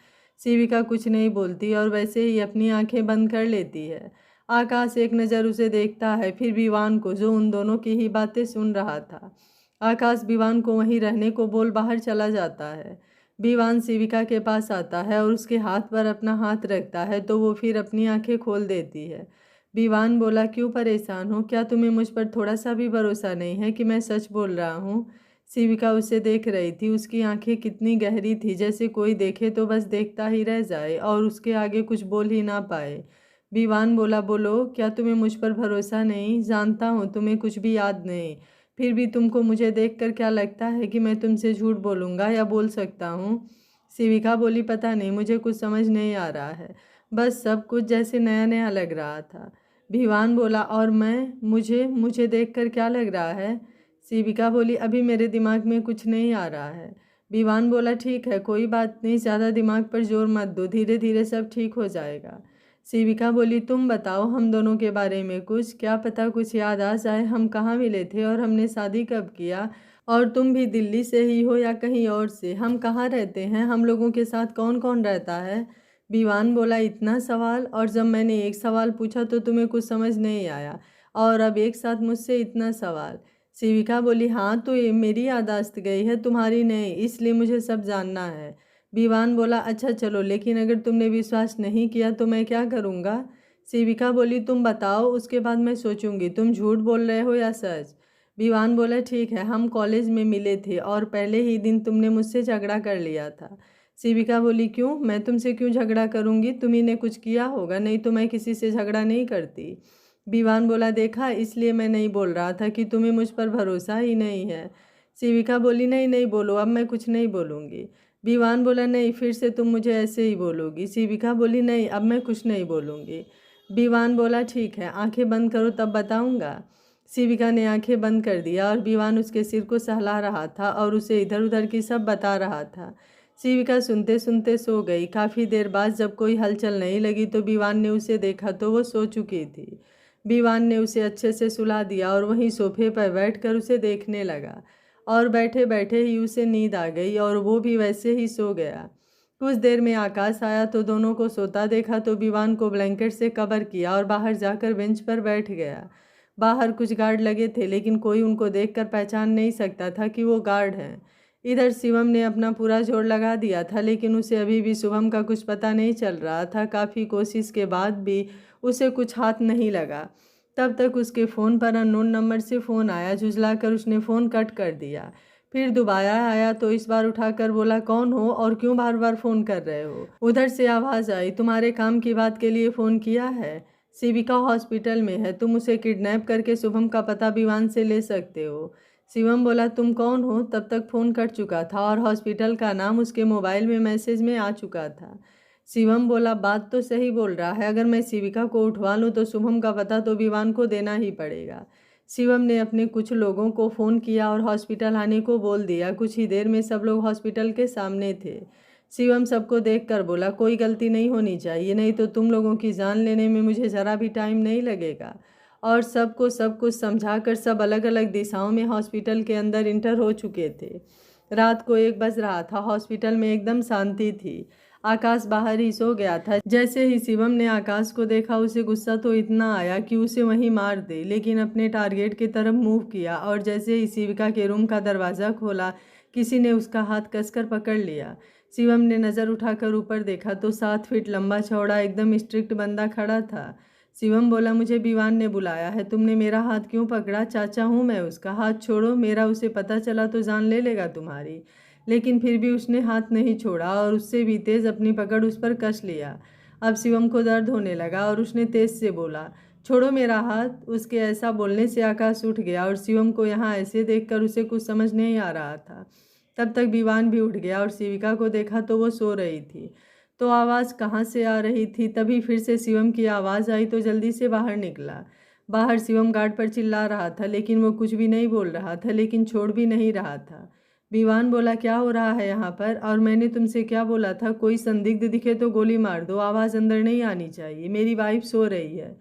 शिविका कुछ नहीं बोलती और वैसे ही अपनी आंखें बंद कर लेती है। आकाश एक नज़र उसे देखता है, फिर विवान को जो उन दोनों की ही बातें सुन रहा था। आकाश विवान को वहीं रहने को बोल बाहर चला जाता है। विवान शिविका के पास आता है और उसके हाथ पर अपना हाथ रखता है तो वो फिर अपनी आंखें खोल देती है। विवान बोला क्यों परेशान हो, क्या तुम्हें मुझ पर थोड़ा सा भी भरोसा नहीं है कि मैं सच बोल रहा हूँ। शिविका उसे देख रही थी, उसकी आंखें कितनी गहरी थी, जैसे कोई देखे तो बस देखता ही रह जाए और उसके आगे कुछ बोल ही ना पाए। विवान बोला बोलो, क्या तुम्हें मुझ पर भरोसा नहीं, जानता हूँ तुम्हें कुछ भी याद नहीं, फिर भी तुमको मुझे देखकर क्या लगता है कि मैं तुमसे झूठ बोलूँगा या बोल सकता हूँ। शिविका बोली पता नहीं, मुझे कुछ समझ नहीं आ रहा है, बस सब कुछ जैसे नया नया लग रहा था। विवान बोला और मैं, मुझे मुझे देखकर क्या लग रहा है। शिविका बोली अभी मेरे दिमाग में कुछ नहीं आ रहा है। विवान बोला ठीक है कोई बात नहीं, ज़्यादा दिमाग पर जोर मत दो, धीरे धीरे सब ठीक हो जाएगा। शिविका बोली तुम बताओ हम दोनों के बारे में कुछ, क्या पता कुछ याद आ जाए, हम कहाँ मिले थे और हमने शादी कब किया, और तुम भी दिल्ली से ही हो या कहीं और से, हम कहाँ रहते हैं, हम लोगों के साथ कौन कौन रहता है। विवान बोला इतना सवाल, और जब मैंने एक सवाल पूछा तो तुम्हें कुछ समझ नहीं आया और अब एक साथ मुझसे इतना सवाल। शिविका बोली हाँ तो ये मेरी याददाश्त गई है, तुम्हारी नहीं, इसलिए मुझे सब जानना है। विवान बोला अच्छा चलो, लेकिन अगर तुमने विश्वास नहीं किया तो मैं क्या करूँगा। शिविका बोली तुम बताओ, उसके बाद मैं सोचूंगी तुम झूठ बोल रहे हो या सच। विवान बोला ठीक है, हम कॉलेज में मिले थे और पहले ही दिन तुमने मुझसे झगड़ा कर लिया था। शिविका बोली क्यों, मैं तुमसे क्यों झगड़ा करूंगी, तुम्ही ने कुछ किया होगा, नहीं तो मैं किसी से झगड़ा नहीं करती। विवान बोला देखा, इसलिए मैं नहीं बोल रहा था कि तुम्हें मुझ पर भरोसा ही नहीं है। शिविका बोली नहीं नहीं बोलो, अब मैं कुछ नहीं बोलूँगी। विवान बोला नहीं, फिर से तुम मुझे ऐसे ही बोलोगी। शिविका बोली नहीं, अब मैं कुछ नहीं बोलूँगी। विवान बोला ठीक है, आंखें बंद करो तब बताऊँगा। शिविका ने आंखें बंद कर दिया और विवान उसके सिर को सहला रहा था और उसे इधर उधर की सब बता रहा था। शिविका सुनते सुनते सो गई। काफ़ी देर बाद जब कोई हलचल नहीं लगी तो विवान ने उसे देखा तो वो सो चुकी थी। विवान ने उसे अच्छे से सुला दिया और वहीं सोफे पर बैठकर उसे देखने लगा और बैठे बैठे ही उसे नींद आ गई और वो भी वैसे ही सो गया। कुछ देर में आकाश आया तो दोनों को सोता देखा तो विवान को ब्लैंकेट से कवर किया और बाहर जाकर बेंच पर बैठ गया। बाहर कुछ गार्ड लगे थे लेकिन कोई उनको देखकर पहचान नहीं सकता था कि वो गार्ड हैं। इधर शिवम ने अपना पूरा जोर लगा दिया था लेकिन उसे अभी भी शुभम का कुछ पता नहीं चल रहा था। काफ़ी कोशिश के बाद भी उसे कुछ हाथ नहीं लगा। तब तक उसके फ़ोन पर अननोन नंबर से फ़ोन आया। झुँझलाकर उसने फ़ोन कट कर दिया। फिर दोबारा आया तो इस बार उठाकर बोला कौन हो और क्यों बार बार फ़ोन कर रहे हो। उधर से आवाज़ आई तुम्हारे काम की बात के लिए फ़ोन किया है। शिविका हॉस्पिटल में है, तुम उसे किडनैप करके शुभम का पता विवान से ले सकते हो। शिवम बोला तुम कौन हो। तब तक फ़ोन कट चुका था और हॉस्पिटल का नाम उसके मोबाइल में मैसेज में आ चुका था। शिवम बोला बात तो सही बोल रहा है, अगर मैं शिविका को उठवा लूँ तो शुभम का पता तो विवान को देना ही पड़ेगा। शिवम ने अपने कुछ लोगों को फ़ोन किया और हॉस्पिटल आने को बोल दिया। कुछ ही देर में सब लोग हॉस्पिटल के सामने थे। शिवम सबको देखकर बोला कोई गलती नहीं होनी चाहिए, नहीं तो तुम लोगों की जान लेने में मुझे ज़रा भी टाइम नहीं लगेगा। और सबको सब कुछ समझाकर सब अलग अलग दिशाओं में हॉस्पिटल के अंदर इंटर हो चुके थे। रात को 1 बज रहा था। हॉस्पिटल में एकदम शांति थी। आकाश बाहर ही सो गया था। जैसे ही शिवम ने आकाश को देखा उसे गुस्सा तो इतना आया कि उसे वहीं मार दे, लेकिन अपने टारगेट की तरफ मूव किया और जैसे ही शिविका के रूम का दरवाज़ा खोला किसी ने उसका हाथ कसकर पकड़ लिया। शिवम ने नज़र उठाकर ऊपर देखा तो 7 फीट लंबा चौड़ा एकदम स्ट्रिक्ट बंदा खड़ा था। शिवम बोला मुझे विवान ने बुलाया है, तुमने मेरा हाथ क्यों पकड़ा। चाचा हूँ मैं उसका, हाथ छोड़ो मेरा, उसे पता चला तो जान ले लेगा तुम्हारी। लेकिन फिर भी उसने हाथ नहीं छोड़ा और उससे भी तेज़ अपनी पकड़ उस पर कस लिया। अब शिवम को दर्द होने लगा और उसने तेज से बोला छोड़ो मेरा हाथ। उसके ऐसा बोलने से आकाश उठ गया और शिवम को यहाँ ऐसे देखकर उसे कुछ समझ नहीं आ रहा था। तब तक विवान भी उठ गया और शिविका को देखा तो वो सो रही थी। तो आवाज़ कहाँ से आ रही थी। तभी फिर से शिवम की आवाज़ आई तो जल्दी से बाहर निकला। बाहर शिवम गार्ड पर चिल्ला रहा था, लेकिन वो कुछ भी नहीं बोल रहा था, लेकिन छोड़ भी नहीं रहा था। विवान बोला, क्या हो रहा है यहाँ पर? और मैंने तुमसे क्या बोला था? कोई संदिग्ध दिखे तो गोली मार दो, आवाज़ अंदर नहीं आनी चाहिए, मेरी वाइफ सो रही है।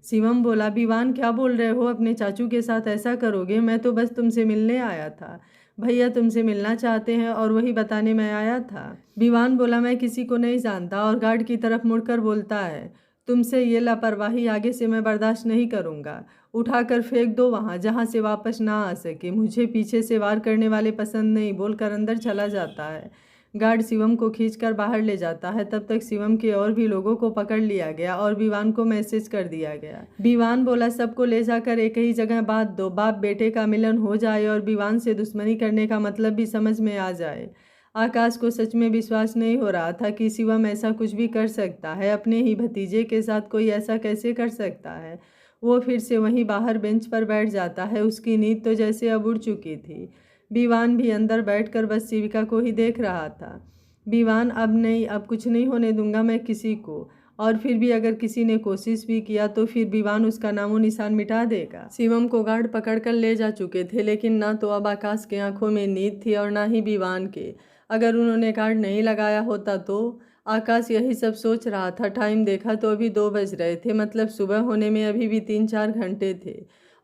शिवम बोला, विवान क्या बोल रहे हो? अपने चाचू के साथ ऐसा करोगे? मैं तो बस तुमसे मिलने आया था। भैया तुमसे मिलना चाहते हैं और वही बताने मैं आया था। विवान बोला, मैं किसी को नहीं जानता, और गार्ड की तरफ मुड़कर बोलता है, तुमसे ये लापरवाही आगे से मैं बर्दाश्त नहीं करूँगा। उठाकर फेंक दो वहाँ जहाँ से वापस ना आ सके। मुझे पीछे से वार करने वाले पसंद नहीं, बोलकर अंदर चला जाता है। गार्ड शिवम को खींचकर बाहर ले जाता है। तब तक शिवम के और भी लोगों को पकड़ लिया गया और विवान को मैसेज कर दिया गया। विवान बोला, सबको ले जाकर एक ही जगह बांध दो, बाप बेटे का मिलन हो जाए और विवान से दुश्मनी करने का मतलब भी समझ में आ जाए। आकाश को सच में विश्वास नहीं हो रहा था कि शिवम ऐसा कुछ भी कर सकता है। अपने ही भतीजे के साथ कोई ऐसा कैसे कर सकता है। वो फिर से वहीं बाहर बेंच पर बैठ जाता है। उसकी नींद तो जैसे अब उड़ चुकी थी। विवान भी अंदर बैठकर बस शिविका को ही देख रहा था। विवान, अब नहीं, अब कुछ नहीं होने दूंगा मैं किसी को, और फिर भी अगर किसी ने कोशिश भी किया तो फिर विवान उसका नामो निशान मिटा देगा। शिवम को गार्ड पकड़कर ले जा चुके थे, लेकिन ना तो अब आकाश के आंखों में नींद थी और ना ही विवान के। अगर उन्होंने गार्ड नहीं लगाया होता तो। आकाश यही सब सोच रहा था। टाइम देखा तो अभी 2 बज रहे थे, मतलब सुबह होने में अभी भी 3-4 घंटे थे,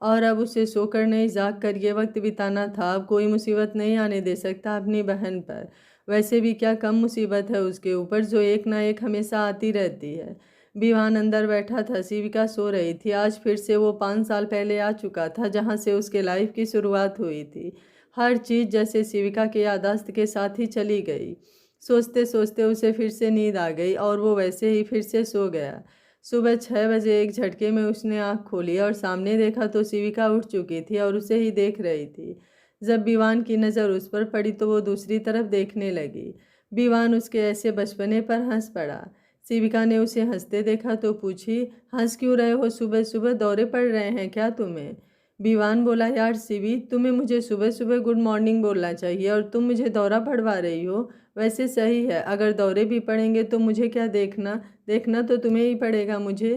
और अब उसे सोकर नहीं जाग कर ये वक्त बिताना था। अब कोई मुसीबत नहीं आने दे सकता अपनी बहन पर। वैसे भी क्या कम मुसीबत है उसके ऊपर, जो एक ना एक हमेशा आती रहती है। विवान अंदर बैठा था, शिविका सो रही थी। आज फिर से वो 5 साल पहले आ चुका था, जहाँ से उसके लाइफ की शुरुआत हुई थी। हर चीज़ जैसे शिविका के याददाश्त के साथ ही चली गई। सोचते सोचते उसे फिर से नींद आ गई और वो वैसे ही फिर से सो गया। सुबह 6 बजे एक झटके में उसने आंख खोली और सामने देखा तो शिविका उठ चुकी थी और उसे ही देख रही थी। जब विवान की नज़र उस पर पड़ी तो वो दूसरी तरफ देखने लगी। विवान उसके ऐसे बचपने पर हंस पड़ा। शिविका ने उसे हंसते देखा तो पूछी, हंस क्यों रहे हो? सुबह सुबह दौरे पड़ रहे हैं क्या तुम्हें? विवान बोला, यार शिवी, तुम्हें मुझे सुबह सुबह गुड मॉर्निंग बोलना चाहिए और तुम मुझे दौरा पड़वा रही हो। वैसे सही है, अगर दौरे भी पड़ेंगे तो मुझे क्या देखना? देखना तो तुम्हें ही पड़ेगा मुझे।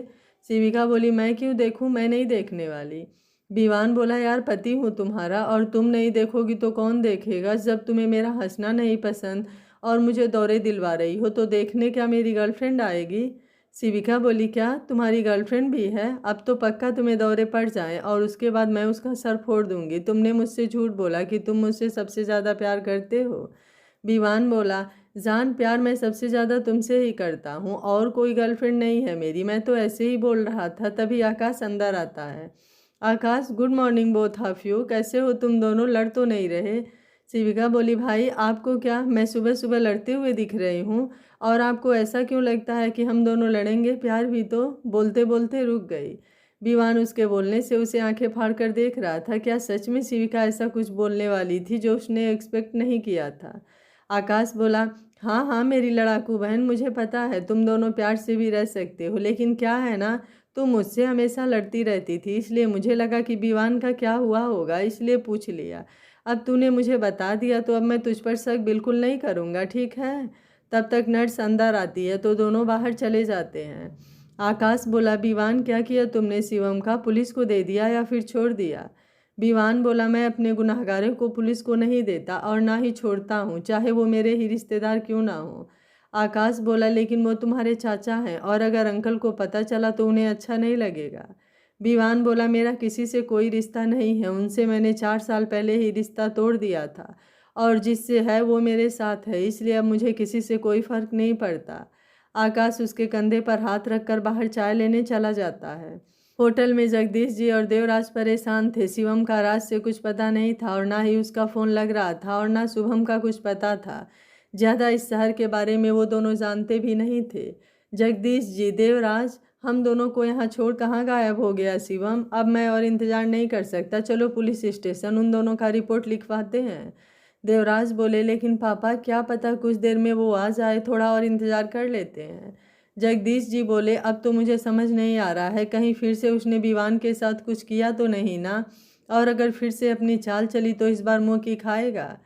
शिविका बोली, मैं क्यों देखूं? मैं नहीं देखने वाली। विवान बोला, यार पति हूँ तुम्हारा, और तुम नहीं देखोगी तो कौन देखेगा? जब तुम्हें मेरा हंसना नहीं पसंद और मुझे दौरे दिलवा रही हो तो देखने क्या मेरी गर्लफ्रेंड आएगी? शिविका बोली, क्या तुम्हारी गर्लफ्रेंड भी है? अब तो पक्का तुम्हें दौरे पड़ जाएं और उसके बाद मैं उसका सर फोड़ दूंगी। तुमने मुझसे झूठ बोला कि तुम मुझसे सबसे ज़्यादा प्यार करते हो। विवान बोला, जान, प्यार मैं सबसे ज़्यादा तुमसे ही करता हूँ, और कोई गर्लफ्रेंड नहीं है मेरी, मैं तो ऐसे ही बोल रहा था। तभी आकाश अंदर आता है। Akash, good morning both of you, कैसे हो तुम दोनों? लड़ तो नहीं रहे? शिविका बोली, भाई आपको क्या, मैं सुबह सुबह लड़ते हुए दिख रही हूँ? और आपको ऐसा क्यों लगता है कि हम दोनों लड़ेंगे? प्यार भी तो। बोलते बोलते रुक गई। विवान उसके बोलने से उसे आंखें फाड़ कर देख रहा था। क्या सच में शिविका ऐसा कुछ बोलने वाली थी जो उसने एक्सपेक्ट नहीं किया था? आकाश बोला, हाँ हाँ मेरी लड़ाकू बहन, मुझे पता है तुम दोनों प्यार से भी रह सकते हो, लेकिन क्या है ना, तुम मुझसे हमेशा लड़ती रहती थी, इसलिए मुझे लगा कि विवान का क्या हुआ होगा, इसलिए पूछ लिया। अब तूने मुझे बता दिया तो अब मैं तुझ पर शक बिल्कुल नहीं करूँगा, ठीक है? तब तक नर्स अंदर आती है तो दोनों बाहर चले जाते हैं। आकाश बोला, विवान क्या किया तुमने शिवम का? पुलिस को दे दिया या फिर छोड़ दिया? विवान बोला, मैं अपने गुनाहगारों को पुलिस को नहीं देता और ना ही छोड़ता हूँ, चाहे वो मेरे ही रिश्तेदार क्यों ना हो। आकाश बोला, लेकिन वो तुम्हारे चाचा हैं और अगर अंकल को पता चला तो उन्हें अच्छा नहीं लगेगा। विवान बोला, मेरा किसी से कोई रिश्ता नहीं है, उनसे मैंने 4 साल पहले ही रिश्ता तोड़ दिया था, और जिससे है वो मेरे साथ है, इसलिए अब मुझे किसी से कोई फर्क नहीं पड़ता। आकाश उसके कंधे पर हाथ रखकर बाहर चाय लेने चला जाता है। होटल में जगदीश जी और देवराज परेशान थे। शिवम का राज से कुछ पता नहीं था और ना ही उसका फ़ोन लग रहा था और ना शुभम का कुछ पता था। ज़्यादा इस शहर के बारे में वो दोनों जानते भी नहीं थे। जगदीश जी, देवराज, हम दोनों को यहाँ छोड़ कहाँ गायब हो गया शिवम? अब मैं और इंतज़ार नहीं कर सकता, चलो पुलिस स्टेशन, उन दोनों का रिपोर्ट लिखवाते हैं। देवराज बोले, लेकिन पापा क्या पता कुछ देर में वो आ जाए, थोड़ा और इंतज़ार कर लेते हैं। जगदीश जी बोले, अब तो मुझे समझ नहीं आ रहा है, कहीं फिर से उसने विवान के साथ कुछ किया तो नहीं ना? और अगर फिर से अपनी चाल चली तो इस बार मुँह की खाएगा?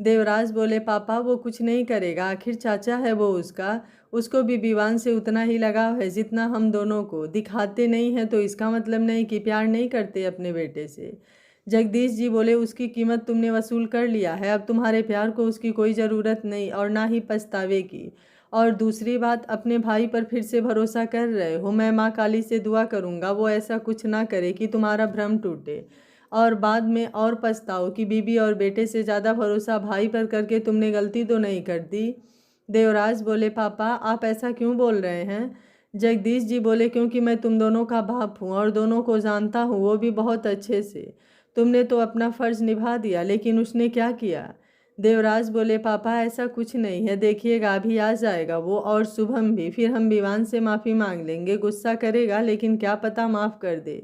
देवराज बोले, पापा वो कुछ नहीं करेगा, आखिर चाचा है वो उसका, उसको भी विवान से उतना ही लगाव है जितना हम दोनों को। दिखाते नहीं हैं तो इसका मतलब नहीं कि प्यार नहीं करते अपने बेटे से। जगदीश जी बोले, उसकी कीमत तुमने वसूल कर लिया है, अब तुम्हारे प्यार को उसकी कोई ज़रूरत नहीं और ना ही पछतावे की। और दूसरी बात, अपने भाई पर फिर से भरोसा कर रहे हो। मैं माँ काली से दुआ करूँगा वो ऐसा कुछ ना करे कि तुम्हारा भ्रम टूटे और बाद में और पछताओ कि बीबी और बेटे से ज़्यादा भरोसा भाई पर करके तुमने गलती तो नहीं कर दी। देवराज बोले, पापा आप ऐसा क्यों बोल रहे हैं? जगदीश जी बोले, क्योंकि मैं तुम दोनों का बाप हूँ और दोनों को जानता हूँ, वो भी बहुत अच्छे से। तुमने तो अपना फ़र्ज़ निभा दिया, लेकिन उसने क्या किया? देवराज बोले, पापा ऐसा कुछ नहीं है, देखिएगा अभी आ जाएगा वो और शुभम भी, फिर हम विवान से माफ़ी मांग लेंगे। गुस्सा करेगा लेकिन क्या पता माफ़ कर दे।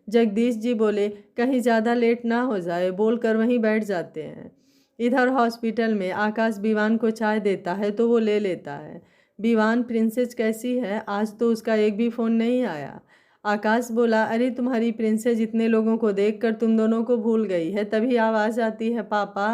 जगदीश जी बोले, कहीं ज़्यादा लेट ना हो जाए, बोलकर वहीं बैठ जाते हैं। इधर हॉस्पिटल में आकाश विवान को चाय देता है तो वो ले लेता है। विवान, प्रिंसेस कैसी है? आज तो उसका एक भी फ़ोन नहीं आया। आकाश बोला, अरे तुम्हारी प्रिंसेस इतने लोगों को देखकर तुम दोनों को भूल गई है, तभी आवाज़ आती है पापा।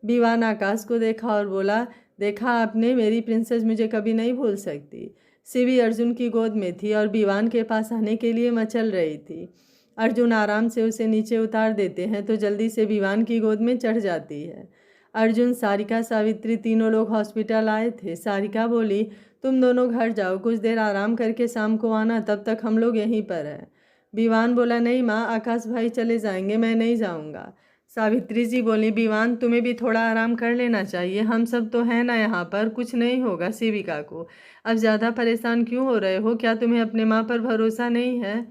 विवान आकाश को देखा और बोला, देखा आपने, मेरी प्रिंसेस मुझे कभी नहीं भूल सकती। शिवी अर्जुन की गोद में थी और विवान के पास आने के लिए मचल रही थी। अर्जुन आराम से उसे नीचे उतार देते हैं तो जल्दी से विवान की गोद में चढ़ जाती है। अर्जुन, सारिका, सावित्री तीनों लोग हॉस्पिटल आए थे। सारिका बोली, तुम दोनों घर जाओ, कुछ देर आराम करके शाम को आना, तब तक हम लोग यहीं पर हैं। विवान बोला, नहीं माँ, आकाश भाई चले जाएंगे, मैं नहीं जाऊँगा। सावित्री जी बोली, विवान तुम्हें भी थोड़ा आराम कर लेना चाहिए, हम सब तो हैं ना यहाँ पर, कुछ नहीं होगा शिविका को। अब ज़्यादा परेशान क्यों हो रहे हो? क्या तुम्हें अपने माँ पर भरोसा नहीं है?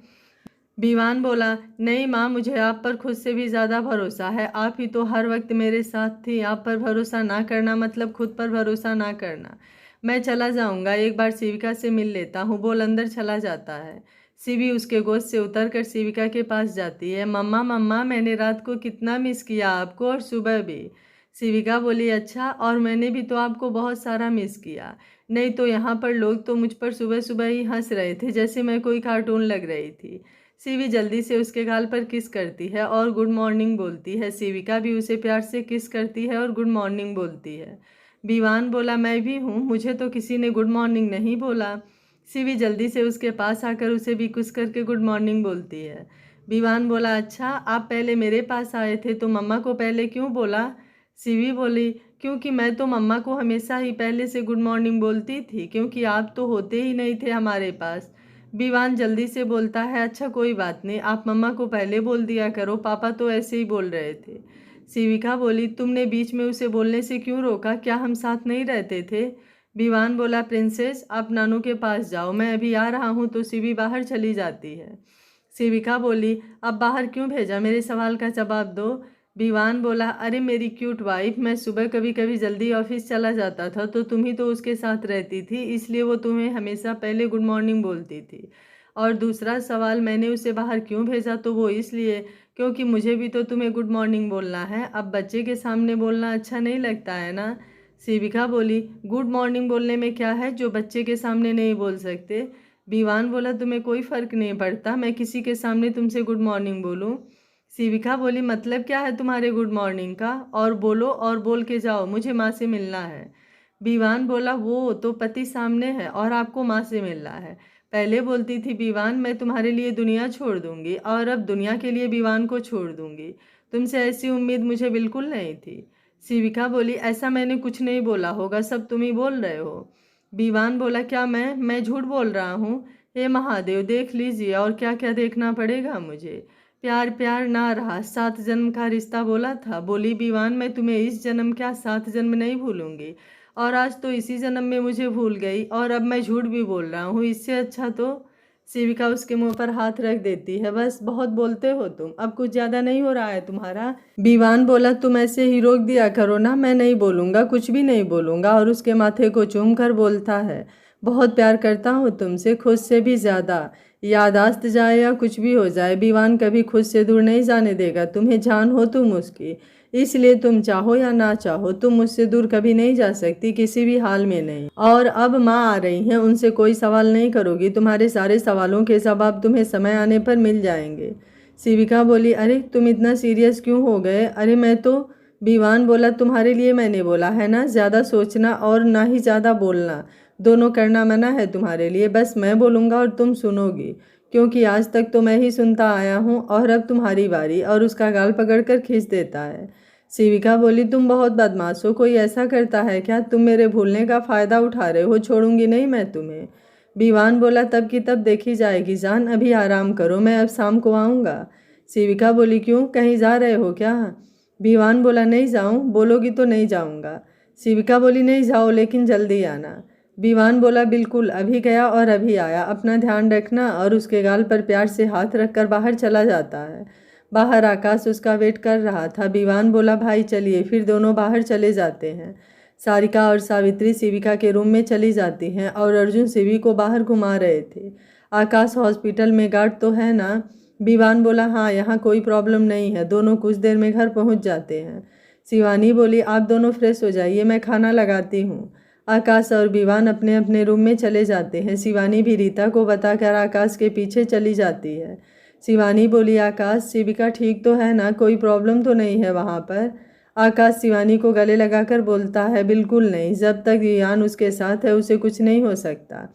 विवान बोला, नहीं माँ, मुझे आप पर खुद से भी ज़्यादा भरोसा है। आप ही तो हर वक्त मेरे साथ थी। आप पर भरोसा ना करना मतलब खुद पर भरोसा ना करना। मैं चला जाऊँगा, एक बार शिविका से मिल लेता हूँ, बोल अंदर चला जाता है। शिवी उसके गोद से उतरकर शिविका के पास जाती है। मम्मा मम्मा, मैंने रात को कितना मिस किया आपको और सुबह भी। शिविका बोली, अच्छा, और मैंने भी तो आपको बहुत सारा मिस किया। नहीं तो यहाँ पर लोग तो मुझ पर सुबह सुबह ही हंस रहे थे जैसे मैं कोई कार्टून लग रही थी। शिवी जल्दी से उसके गाल पर किस करती है और गुड मॉर्निंग बोलती है। शिविका भी उसे प्यार से किस करती है और गुड मॉर्निंग बोलती है। विवान बोला, मैं भी हूँ, मुझे तो किसी ने गुड मॉर्निंग नहीं बोला। शिवी जल्दी से उसके पास आकर उसे भी कुछ करके गुड मॉर्निंग बोलती है। विवान बोला, अच्छा, आप पहले मेरे पास आए थे तो मम्मा को पहले क्यों बोला? शिवी बोली, क्योंकि मैं तो मम्मा को हमेशा ही पहले से गुड मॉर्निंग बोलती थी, क्योंकि आप तो होते ही नहीं थे हमारे पास। विवान जल्दी से बोलता है, अच्छा कोई बात नहीं, आप मम्मा को पहले बोल दिया करो, पापा तो ऐसे ही बोल रहे थे। शिविका बोली, तुमने बीच में उसे बोलने से क्यों रोका? क्या हम साथ नहीं रहते थे? विवान बोला, प्रिंसेस आप नानू के पास जाओ, मैं अभी आ रहा हूँ। तो शिवी बाहर चली जाती है। शिविका बोली, अब बाहर क्यों भेजा, मेरे सवाल का जवाब दो। विवान बोला, अरे मेरी क्यूट वाइफ, मैं सुबह कभी कभी जल्दी ऑफिस चला जाता था तो तुम ही तो उसके साथ रहती थी, इसलिए वो तुम्हें हमेशा पहले गुड मॉर्निंग बोलती थी। और दूसरा सवाल, मैंने उसे बाहर क्यों भेजा, तो वो इसलिए क्योंकि मुझे भी तो तुम्हें गुड मॉर्निंग बोलना है। अब बच्चे के सामने बोलना अच्छा नहीं लगता है ना? शिविका बोली, गुड मॉर्निंग बोलने में क्या है जो बच्चे के सामने नहीं बोल सकते? विवान बोला, तुम्हें कोई फ़र्क नहीं पड़ता मैं किसी के सामने तुमसे गुड मॉर्निंग बोलूं? शिविका बोली, मतलब क्या है तुम्हारे गुड मॉर्निंग का? और बोलो और बोल के जाओ, मुझे माँ से मिलना है। विवान बोला, वो तो पति सामने है और आपको माँ से मिलना है। पहले बोलती थी विवान, मैं तुम्हारे लिए दुनिया छोड़ दूंगी, और अब दुनिया के लिए विवान को छोड़ दूंगी। तुमसे ऐसी उम्मीद मुझे बिल्कुल नहीं थी। शिविका बोली, ऐसा मैंने कुछ नहीं बोला होगा, सब तुम ही बोल रहे हो। विवान बोला, क्या मैं झूठ बोल रहा हूँ? हे महादेव, देख लीजिए और क्या क्या देखना पड़ेगा मुझे। प्यार प्यार ना रहा, 7 जन्म का रिश्ता बोला था। बोली विवान, मैं तुम्हें इस जन्म क्या 7 जन्म नहीं भूलूंगी, और आज तो इसी जन्म में मुझे भूल गई, और अब मैं झूठ भी बोल रहा हूँ, इससे अच्छा तो। शिविका उसके मुंह पर हाथ रख देती है, बस बहुत बोलते हो तुम, अब कुछ ज़्यादा नहीं हो रहा है तुम्हारा? विवान बोला, तुम ऐसे ही रोक दिया करो ना, मैं नहीं बोलूँगा, कुछ भी नहीं बोलूँगा। और उसके माथे को चूम कर बोलता है, बहुत प्यार करता हूँ तुमसे, खुद से भी ज़्यादा। यादाश्त जाए या कुछ भी हो जाए, विवान कभी खुद से दूर नहीं जाने देगा तुम्हें, जान हो तुम उसकी, इसलिए तुम चाहो या ना चाहो तुम मुझसे दूर कभी नहीं जा सकती, किसी भी हाल में नहीं। और अब माँ आ रही हैं, उनसे कोई सवाल नहीं करोगी, तुम्हारे सारे सवालों के जवाब तुम्हें समय आने पर मिल जाएंगे। शिविका बोली, अरे तुम इतना सीरियस क्यों हो गए? अरे मैं तो। विवान बोला, तुम्हारे लिए मैंने बोला है ना, ज़्यादा सोचना और ना ही ज़्यादा बोलना। दोनों करना मना है तुम्हारे लिए, बस मैं बोलूँगा और तुम सुनोगी, क्योंकि आज तक तो मैं ही सुनता आया हूँ और अब तुम्हारी बारी। और उसका गाल पकड़कर खींच देता है। शिविका बोली, तुम बहुत बदमाश हो, कोई ऐसा करता है क्या? तुम मेरे भूलने का फ़ायदा उठा रहे हो, छोड़ूंगी नहीं मैं तुम्हें। विवान बोला, तब की तब देखी जाएगी जान, अभी आराम करो, मैं अब शाम को आऊँगा। शिविका बोली, क्यों, कहीं जा रहे हो क्या? विवान बोला, नहीं जाऊँ, बोलोगी तो नहीं जाऊँगा। शिविका बोली, नहीं जाओ लेकिन जल्दी आना। विवान बोला, बिल्कुल, अभी गया और अभी आया, अपना ध्यान रखना। और उसके गाल पर प्यार से हाथ रखकर बाहर चला जाता है। बाहर आकाश उसका वेट कर रहा था। विवान बोला, भाई चलिए। फिर दोनों बाहर चले जाते हैं। सारिका और सावित्री शिविका के रूम में चली जाती हैं और अर्जुन शिवी को बाहर घुमा रहे थे। आकाश, हॉस्पिटल में गार्ड तो है ना? विवान बोला, हाँ, यहाँ कोई प्रॉब्लम नहीं है। दोनों कुछ देर में घर पहुँच जाते हैं। शिवानी बोली, आप दोनों फ्रेश हो जाइए, मैं खाना लगाती हूँ। आकाश और विवान अपने अपने रूम में चले जाते हैं। शिवानी भी रीता को बताकर आकाश के पीछे चली जाती है। शिवानी बोली, आकाश, शिविका ठीक तो है ना, कोई प्रॉब्लम तो नहीं है वहाँ पर? आकाश शिवानी को गले लगाकर बोलता है, बिल्कुल नहीं, जब तक विवान उसके साथ है उसे कुछ नहीं हो सकता।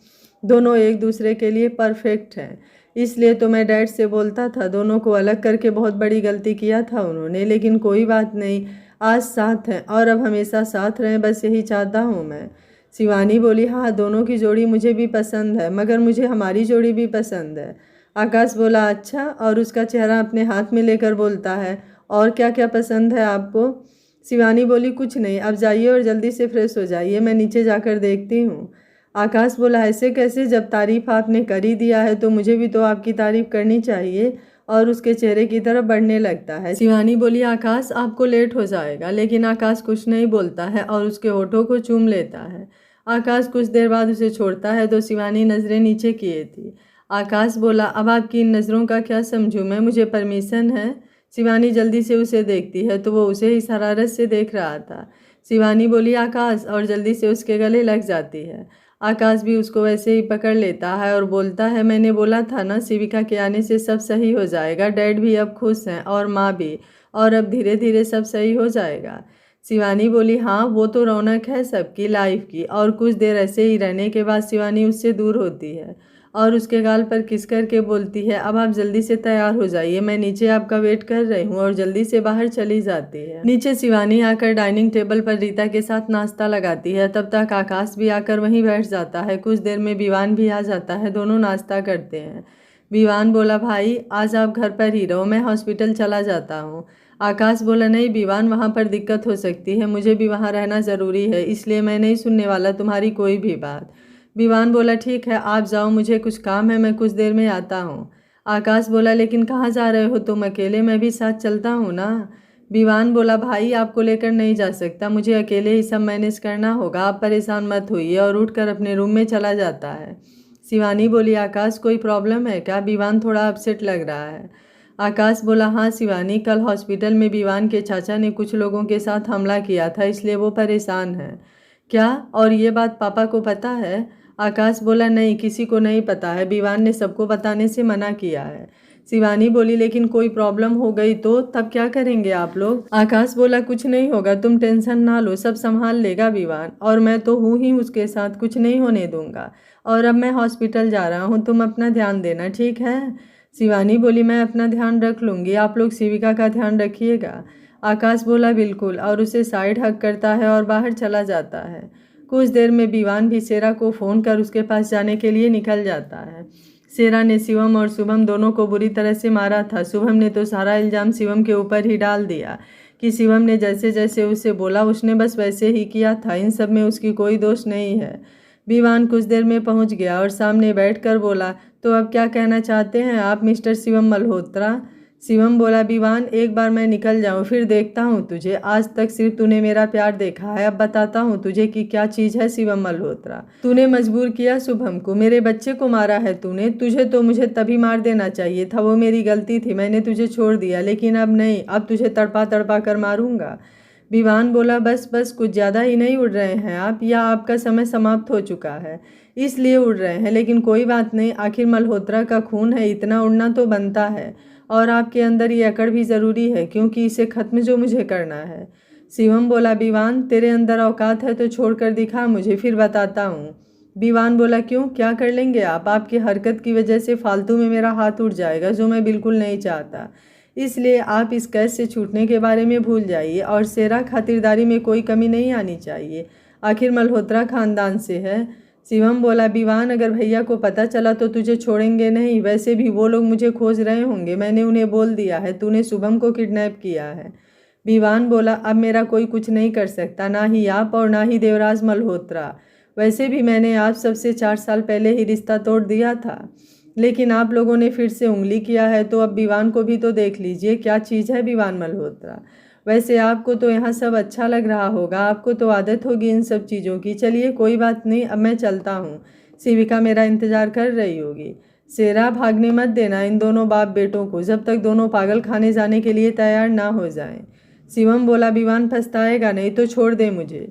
दोनों एक दूसरे के लिए परफेक्ट हैं। इसलिए तो मैं डैड से बोलता था, दोनों को अलग करके बहुत बड़ी गलती किया था उन्होंने, लेकिन कोई बात नहीं, आज साथ हैं और अब हमेशा साथ रहें, बस यही चाहता हूँ मैं। शिवानी बोली, हाँ, दोनों की जोड़ी मुझे भी पसंद है, मगर मुझे हमारी जोड़ी भी पसंद है। आकाश बोला, अच्छा, और उसका चेहरा अपने हाथ में लेकर बोलता है, और क्या क्या पसंद है आपको? शिवानी बोली, कुछ नहीं, अब जाइए और जल्दी से फ्रेश हो जाइए, मैं नीचे जाकर देखती हूँ। आकाश बोला, ऐसे कैसे, जब तारीफ आपने कर ही दिया है तो मुझे भी तो आपकी तारीफ करनी चाहिए। और उसके चेहरे की तरफ बढ़ने लगता है। शिवानी बोली, आकाश, आपको लेट हो जाएगा। लेकिन आकाश कुछ नहीं बोलता है और उसके होठों को चूम लेता है। आकाश कुछ देर बाद उसे छोड़ता है तो शिवानी नज़रें नीचे किए थी। आकाश बोला, अब आपकी इन नज़रों का क्या समझूं मैं, मुझे परमिशन है? शिवानी जल्दी से उसे देखती है तो वो उसे ही शरारत से देख रहा था। शिवानी बोली, आकाश, और जल्दी से उसके गले लग जाती है। आकाश भी उसको वैसे ही पकड़ लेता है और बोलता है, मैंने बोला था ना, शिविका के आने से सब सही हो जाएगा, डैड भी अब खुश हैं और माँ भी, और अब धीरे धीरे सब सही हो जाएगा। शिवानी बोली, हाँ, वो तो रौनक है सबकी लाइफ की। और कुछ देर ऐसे ही रहने के बाद शिवानी उससे दूर होती है और उसके गाल पर किस करके बोलती है, अब आप जल्दी से तैयार हो जाइए, मैं नीचे आपका वेट कर रही हूँ, और जल्दी से बाहर चली जाती है। नीचे शिवानी आकर डाइनिंग टेबल पर रीता के साथ नाश्ता लगाती है। तब तक आकाश भी आकर वहीं बैठ जाता है। कुछ देर में विवान भी आ जाता है। दोनों नाश्ता करते हैं। विवान बोला, भाई, आज आप घर पर ही रहो, मैं हॉस्पिटल चला जाता हूँ। आकाश बोला, नहीं विवान, वहाँ पर दिक्कत हो सकती है, मुझे भी वहाँ रहना ज़रूरी है, इसलिए मैं नहीं सुनने वाला तुम्हारी कोई भी बात। विवान बोला, ठीक है, आप जाओ, मुझे कुछ काम है, मैं कुछ देर में आता हूँ। आकाश बोला, लेकिन कहाँ जा रहे हो तुम अकेले, मैं भी साथ चलता हूँ ना। विवान बोला, भाई, आपको लेकर नहीं जा सकता, मुझे अकेले ही सब मैनेज करना होगा, आप परेशान मत होइए। और उठकर अपने रूम में चला जाता है। शिवानी बोली, आकाश, कोई प्रॉब्लम है क्या? विवान थोड़ा अपसेट लग रहा है। आकाश बोला, हाँ शिवानी, कल हॉस्पिटल में विवान के चाचा ने कुछ लोगों के साथ हमला किया था, इसलिए वो परेशान है। क्या? और ये बात पापा को पता है? आकाश बोला, नहीं, किसी को नहीं पता है, विवान ने सबको बताने से मना किया है। शिवानी बोली, लेकिन कोई प्रॉब्लम हो गई तो तब क्या करेंगे आप लोग? आकाश बोला, कुछ नहीं होगा, तुम टेंशन ना लो, सब संभाल लेगा विवान, और मैं तो हूँ ही उसके साथ, कुछ नहीं होने दूंगा। और अब मैं हॉस्पिटल जा रहा हूँ, तुम अपना ध्यान देना, ठीक है? शिवानी बोली, मैं अपना ध्यान रख लूँगी, आप लोग शिविका का ध्यान रखिएगा। आकाश बोला, बिल्कुल, और उसे साइड हग करता है और बाहर चला जाता है। कुछ देर में विवान भी शेरा को फ़ोन कर उसके पास जाने के लिए निकल जाता है। शेरा ने शिवम और शुभम दोनों को बुरी तरह से मारा था। शुभम ने तो सारा इल्ज़ाम शिवम के ऊपर ही डाल दिया कि शिवम ने जैसे जैसे उसे बोला उसने बस वैसे ही किया था, इन सब में उसकी कोई दोष नहीं है। विवान कुछ देर में पहुंच गया और सामने बैठकर बोला, तो अब क्या कहना चाहते हैं आप मिस्टर शिवम मल्होत्रा? शिवम बोला, विवान, एक बार मैं निकल जाऊं, फिर देखता हूं तुझे। आज तक सिर्फ तूने मेरा प्यार देखा है, अब बताता हूं तुझे कि क्या चीज़ है शिवम मल्होत्रा। तूने मजबूर किया शुभम को, मेरे बच्चे को मारा है तूने। तुझे तो मुझे तभी मार देना चाहिए था, वो मेरी गलती थी, मैंने तुझे छोड़ दिया, लेकिन अब नहीं, अब तुझे तड़पा तड़पा कर मारूंगा। विवान बोला, बस बस, कुछ ज़्यादा ही नहीं उड़ रहे हैं आप, या आपका समय समाप्त हो चुका है इसलिए उड़ रहे हैं? लेकिन कोई बात नहीं, आखिर मल्होत्रा का खून है, इतना उड़ना तो बनता है, और आपके अंदर ये अकड़ भी ज़रूरी है, क्योंकि इसे ख़त्म जो मुझे करना है। शिवम बोला, विवान, तेरे अंदर औकात है तो छोड़कर दिखा मुझे, फिर बताता हूँ। विवान बोला क्यों, क्या कर लेंगे आप? आपकी हरकत की वजह से फालतू में मेरा हाथ उठ जाएगा, जो मैं बिल्कुल नहीं चाहता। इसलिए आप इस कैद से छूटने के बारे में भूल जाइए और सेरा खातिरदारी में कोई कमी नहीं आनी चाहिए। आखिर मल्होत्रा खानदान से है। शिवम बोला विवान, अगर भैया को पता चला तो तुझे छोड़ेंगे नहीं। वैसे भी वो लोग मुझे खोज रहे होंगे, मैंने उन्हें बोल दिया है तूने शुभम को किडनैप किया है। विवान बोला अब मेरा कोई कुछ नहीं कर सकता, ना ही आप और ना ही देवराज मल्होत्रा। वैसे भी मैंने आप सबसे 4 साल पहले ही रिश्ता तोड़ दिया था, लेकिन आप लोगों ने फिर से उंगली किया है, तो अब विवान को भी तो देख लीजिए क्या चीज़ है विवान मल्होत्रा। वैसे आपको तो यहाँ सब अच्छा लग रहा होगा, आपको तो आदत होगी इन सब चीज़ों की। चलिए कोई बात नहीं, अब मैं चलता हूँ, शिविका मेरा इंतज़ार कर रही होगी। सेरा भागने मत देना इन दोनों बाप बेटों को, जब तक दोनों पागल खाने जाने के लिए तैयार ना हो जाएं। शिवम बोला विवान पछताएगा नहीं तो छोड़ दे मुझे।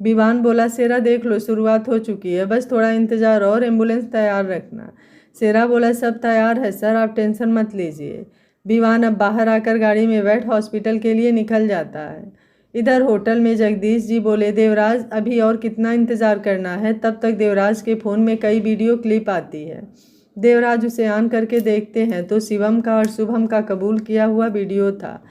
विवान बोला सेरा देख लो शुरुआत हो चुकी है, बस थोड़ा इंतज़ार और एम्बुलेंस तैयार रखना। सेरा बोला सब तैयार है सर, आप टेंशन मत लीजिए। विवान अब बाहर आकर गाड़ी में बैठ हॉस्पिटल के लिए निकल जाता है। इधर होटल में जगदीश जी बोले देवराज अभी और कितना इंतज़ार करना है। तब तक देवराज के फ़ोन में कई वीडियो क्लिप आती है। देवराज उसे ऑन करके देखते हैं तो शिवम का और शुभम का कबूल किया हुआ वीडियो था।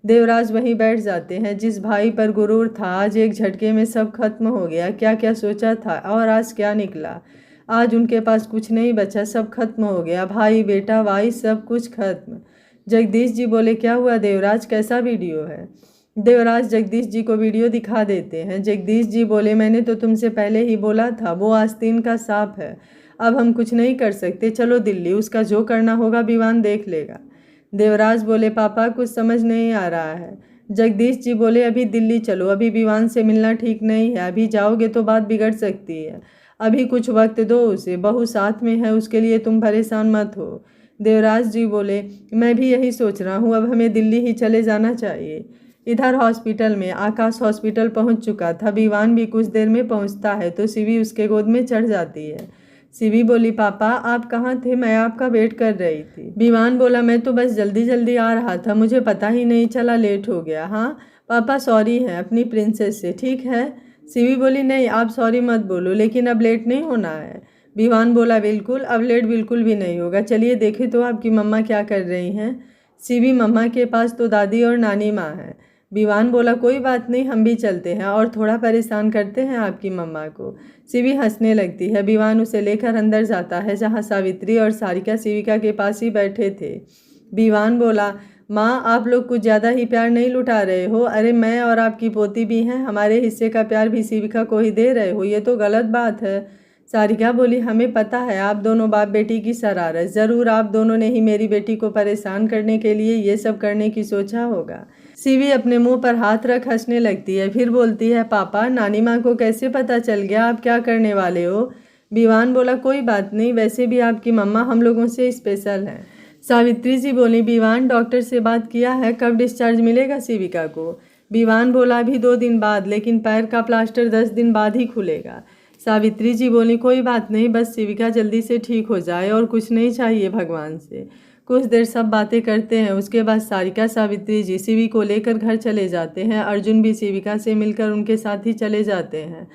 देवराज वहीं बैठ जाते हैं। जिस भाई पर गुरूर था आज एक झटके में सब खत्म हो गया। क्या क्या सोचा था और आज क्या निकला। आज उनके पास कुछ नहीं बचा, सब खत्म हो गया। भाई बेटा भाई सब कुछ खत्म। जगदीश जी बोले क्या हुआ देवराज, कैसा वीडियो है? देवराज जगदीश जी को वीडियो दिखा देते हैं। जगदीश जी बोले मैंने तो तुमसे पहले ही बोला था, वो आस्तीन का सांप है, अब हम कुछ नहीं कर सकते। चलो दिल्ली, उसका जो करना होगा विवान देख लेगा। देवराज बोले पापा कुछ समझ नहीं आ रहा है। जगदीश जी बोले अभी दिल्ली चलो, अभी विवान से मिलना ठीक नहीं है, अभी जाओगे तो बात बिगड़ सकती है। अभी कुछ वक्त दो उसे, बहू साथ में है, उसके लिए तुम परेशान मत हो। देवराज जी बोले मैं भी यही सोच रहा हूँ, अब हमें दिल्ली ही चले जाना चाहिए। इधर हॉस्पिटल में आकाश हॉस्पिटल पहुँच चुका था। विवान भी कुछ देर में पहुँचता है तो शिवी उसके गोद में चढ़ जाती है। शिवी बोली पापा आप कहाँ थे, मैं आपका वेट कर रही थी। विवान बोला मैं तो बस जल्दी जल्दी आ रहा था, मुझे पता ही नहीं चला लेट हो गया। हाँ पापा सॉरी है अपनी प्रिंसेस से, ठीक है। शिवी बोली नहीं आप सॉरी मत बोलो, लेकिन अब लेट नहीं होना है। विवान बोला बिल्कुल, अब लेट बिल्कुल भी नहीं होगा। चलिए देखे तो आपकी मम्मा क्या कर रही हैं। शिवी मम्मा के पास तो दादी और नानी माँ हैं। विवान बोला कोई बात नहीं, हम भी चलते हैं और थोड़ा परेशान करते हैं आपकी मम्मा को। शिवी हंसने लगती है। विवान उसे लेकर अंदर जाता है जहाँ सावित्री और सारिका शिविका के पास ही बैठे थे। विवान बोला माँ आप लोग कुछ ज़्यादा ही प्यार नहीं लुटा रहे हो। अरे मैं और आपकी पोती भी हैं, हमारे हिस्से का प्यार भी शिविका को ही दे रहे हो, ये तो गलत बात है। सारिका बोली हमें पता है आप दोनों बाप बेटी की शरारत, ज़रूर आप दोनों ने ही मेरी बेटी को परेशान करने के लिए ये सब करने की सोचा होगा। शिवी अपने मुंह पर हाथ रख हंसने लगती है, फिर बोलती है पापा नानी माँ को कैसे पता चल गया आप क्या करने वाले हो। विवान बोला कोई बात नहीं, वैसे भी आपकी मम्मा हम लोगों से स्पेशल है। सावित्री जी बोली विवान डॉक्टर से बात किया है, कब डिस्चार्ज मिलेगा शिविका को। विवान बोला अभी 2 दिन बाद, लेकिन पैर का प्लास्टर 10 दिन बाद ही खुलेगा। सावित्री जी बोली कोई बात नहीं, बस शिविका जल्दी से ठीक हो जाए और कुछ नहीं चाहिए भगवान से। कुछ देर सब बातें करते हैं। उसके बाद सारिका सावित्री जी शिवी को लेकर घर चले जाते हैं। अर्जुन भी शिविका से मिलकर उनके साथ ही चले जाते हैं।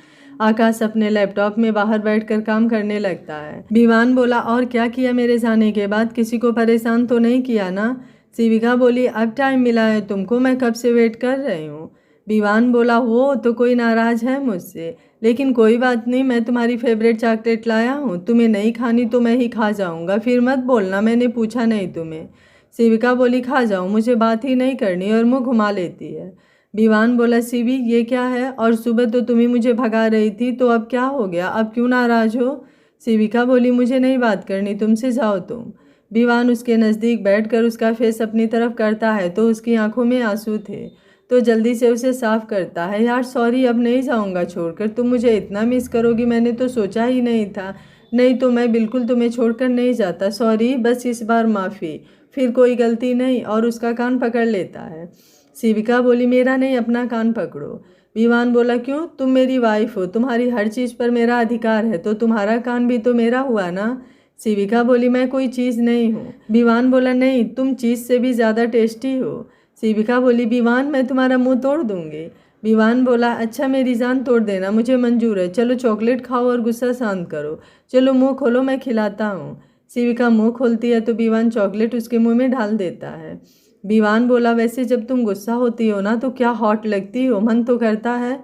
आकाश अपने लैपटॉप में बाहर बैठकर काम करने लगता है। विवान बोला और क्या किया मेरे जाने के बाद, किसी को परेशान तो नहीं किया ना। शिविका बोली अब टाइम मिला है तुमको, मैं कब से वेट कर रही हूँ। विवान बोला वो तो कोई नाराज़ है मुझसे, लेकिन कोई बात नहीं, मैं तुम्हारी फेवरेट चॉकलेट लाया हूँ, तुम्हें नहीं खानी तो मैं ही खा जाऊँगा, फिर मत बोलना मैंने पूछा नहीं तुम्हें। शिविका बोली खा जाऊँ, मुझे बात ही नहीं करनी, और मुँह घुमा लेती है। विवान बोला शिवी ये क्या है, और सुबह तो तुम ही मुझे भगा रही थी, तो अब क्या हो गया, अब क्यों नाराज़ हो। शिविका बोली मुझे नहीं बात करनी तुमसे, जाओ तुम। विवान उसके नज़दीक बैठकर उसका फेस अपनी तरफ करता है तो उसकी आंखों में आंसू थे, तो जल्दी से उसे साफ करता है। यार सॉरी, अब नहीं जाऊंगा छोड़कर, तुम मुझे इतना मिस करोगी मैंने तो सोचा ही नहीं था, नहीं तो मैं बिल्कुल तुम्हें छोड़कर नहीं जाता। सॉरी, बस इस बार माफ़ी, फिर कोई गलती नहीं, और उसका कान पकड़ लेता है। शिविका बोली मेरा नहीं, अपना कान पकड़ो। विवान बोला क्यों, तुम मेरी वाइफ हो, तुम्हारी हर चीज़ पर मेरा अधिकार है, तो तुम्हारा कान भी तो मेरा हुआ ना। शिविका बोली मैं कोई चीज़ नहीं हूँ। विवान बोला नहीं, तुम चीज़ से भी ज़्यादा टेस्टी हो। शिविका बोली विवान मैं तुम्हारा मुंह तोड़ दूंगी। विवान बोला, अच्छा मेरी जान तोड़ देना, मुझे मंजूर है, चलो चॉकलेट खाओ और गुस्सा शांत करो, चलो मुंह खोलो, मैं खिलाता हूँ। शिविका मुंह खोलती है तो विवान चॉकलेट उसके मुंह में ढाल देता है। विवान बोला, वैसे जब तुम गुस्सा होती हो ना तो क्या हॉट लगती हो, मन तो करता है।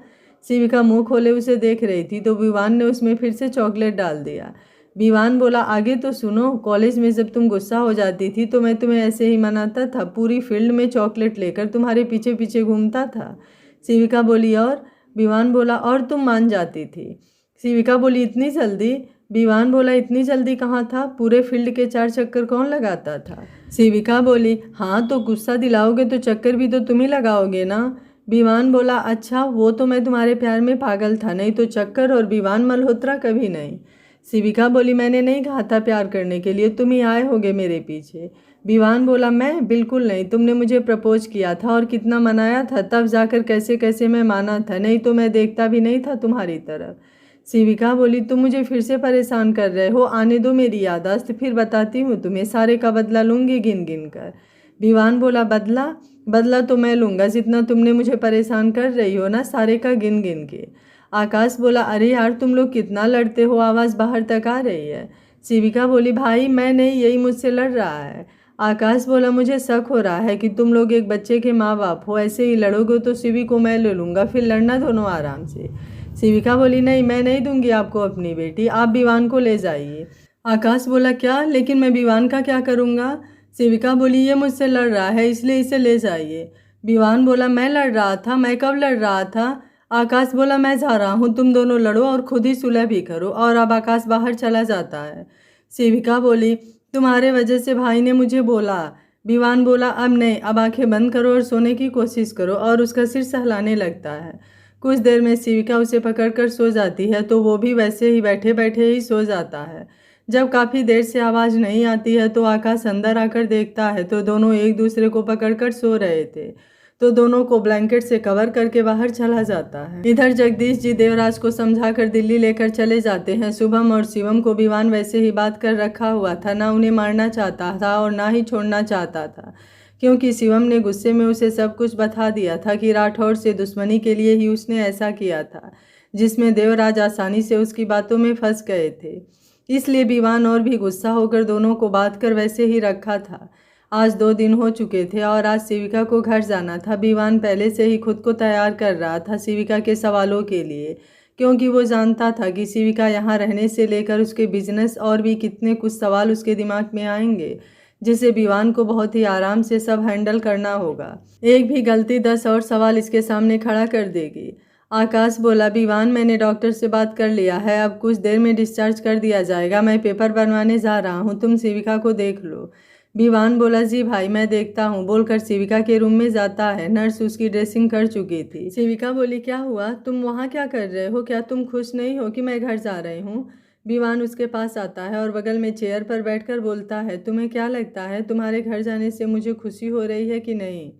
शिविका मुंह खोले उसे देख रही थी तो विवान ने उसमें फिर से चॉकलेट डाल दिया। विवान बोला, आगे तो सुनो, कॉलेज में जब तुम गुस्सा हो जाती थी तो मैं तुम्हें ऐसे ही मनाता था, पूरी फील्ड में चॉकलेट लेकर तुम्हारे पीछे पीछे घूमता था। शिविका बोली, और? विवान बोला, और तुम मान जाती थी। शिविका बोली, इतनी जल्दी? विवान बोला, इतनी जल्दी कहाँ था, पूरे फील्ड के 4 चक्कर कौन लगाता था। शिविका बोली, हाँ तो गुस्सा दिलाओगे तो चक्कर भी तो तुम ही लगाओगे ना। विवान बोला, अच्छा वो तो मैं तुम्हारे प्यार में पागल था, नहीं तो चक्कर और विवान मल्होत्रा कभी नहीं। शिविका बोली, मैंने नहीं कहा था प्यार करने के लिए, तुम ही आए होगे मेरे पीछे। विवान बोला, मैं बिल्कुल नहीं, तुमने मुझे प्रपोज किया था और कितना मनाया था, तब जाकर कैसे कैसे मैं माना था, नहीं तो मैं देखता भी नहीं था तुम्हारी तरफ। शिविका बोली, तुम मुझे फिर से परेशान कर रहे हो, आने दो मेरी याददाश्त, फिर बताती हूँ तुम्हें, सारे का बदला लूँगी गिन गिन कर। विवान बोला, बदला? बदला तो मैं लूँगा जितना तुमने मुझे परेशान कर रही हो ना, सारे का गिन गिन के। आकाश बोला, अरे यार तुम लोग कितना लड़ते हो, आवाज़ बाहर तक आ रही है। शिविका बोली, भाई मैं नहीं, यही मुझसे लड़ रहा है। आकाश बोला, मुझे शक हो रहा है कि तुम लोग एक बच्चे के माँ बाप हो, ऐसे ही लड़ोगे तो शिवी को मैं ले लूँगा, फिर लड़ना दोनों आराम से। शिविका बोली, नहीं मैं नहीं दूंगी आपको अपनी बेटी, आप विवान को ले जाइए। आकाश बोला, क्या? लेकिन मैं विवान का क्या करूँगा? शिविका बोली, ये मुझसे लड़ रहा है इसलिए इसे ले जाइए। विवान बोला, मैं लड़ रहा था? मैं कब लड़ रहा था? आकाश बोला, मैं जा रहा हूँ, तुम दोनों लड़ो और खुद ही सुलह भी करो। और अब आकाश बाहर चला जाता है। शिविका बोली, तुम्हारे वजह से भाई ने मुझे बोला। विवान बोला, अब नहीं, अब आंखें बंद करो और सोने की कोशिश करो, और उसका सिर सहलाने लगता है। कुछ देर में शिविका उसे पकड़कर सो जाती है तो वो भी वैसे ही बैठे बैठे ही सो जाता है। जब काफ़ी देर से आवाज़ नहीं आती है तो आकाश अंदर आकर देखता है तो दोनों एक दूसरे को पकड़कर सो रहे थे, तो दोनों को ब्लैंकेट से कवर करके बाहर चला जाता है। इधर जगदीश जी देवराज को समझाकर दिल्ली लेकर चले जाते हैं। शुभम और शिवम को विवान वैसे ही बात कर रखा हुआ था, ना उन्हें मारना चाहता था और ना ही छोड़ना चाहता था, क्योंकि शिवम ने गुस्से में उसे सब कुछ बता दिया था कि राठौर से दुश्मनी के लिए ही उसने ऐसा किया था, जिसमें देवराज आसानी से उसकी बातों में फंस गए थे। इसलिए विवान और भी गुस्सा होकर दोनों को बात कर वैसे ही रखा था। आज 2 दिन हो चुके थे और आज शिविका को घर जाना था। विवान पहले से ही खुद को तैयार कर रहा था शिविका के सवालों के लिए, क्योंकि वो जानता था कि शिविका यहाँ रहने से लेकर उसके बिजनेस और भी कितने कुछ सवाल उसके दिमाग में आएंगे, जिसे विवान को बहुत ही आराम से सब हैंडल करना होगा। एक भी गलती 10 और सवाल इसके सामने खड़ा कर देगी। आकाश बोला, विवान मैंने डॉक्टर से बात कर लिया है, अब कुछ देर में डिस्चार्ज कर दिया जाएगा, मैं पेपर बनवाने जा रहा हूँ, तुम शिविका को देख लो। विवान बोला, जी भाई मैं देखता हूँ, बोलकर शिविका के रूम में जाता है। नर्स उसकी ड्रेसिंग कर चुकी थी। शिविका बोली, क्या हुआ, तुम वहाँ क्या कर रहे हो, क्या तुम खुश नहीं हो कि मैं घर जा रही हूँ? विवान उसके पास आता है और बगल में चेयर पर बैठकर बोलता है, तुम्हें क्या लगता है तुम्हारे घर जाने से मुझे खुशी हो रही है कि नहीं?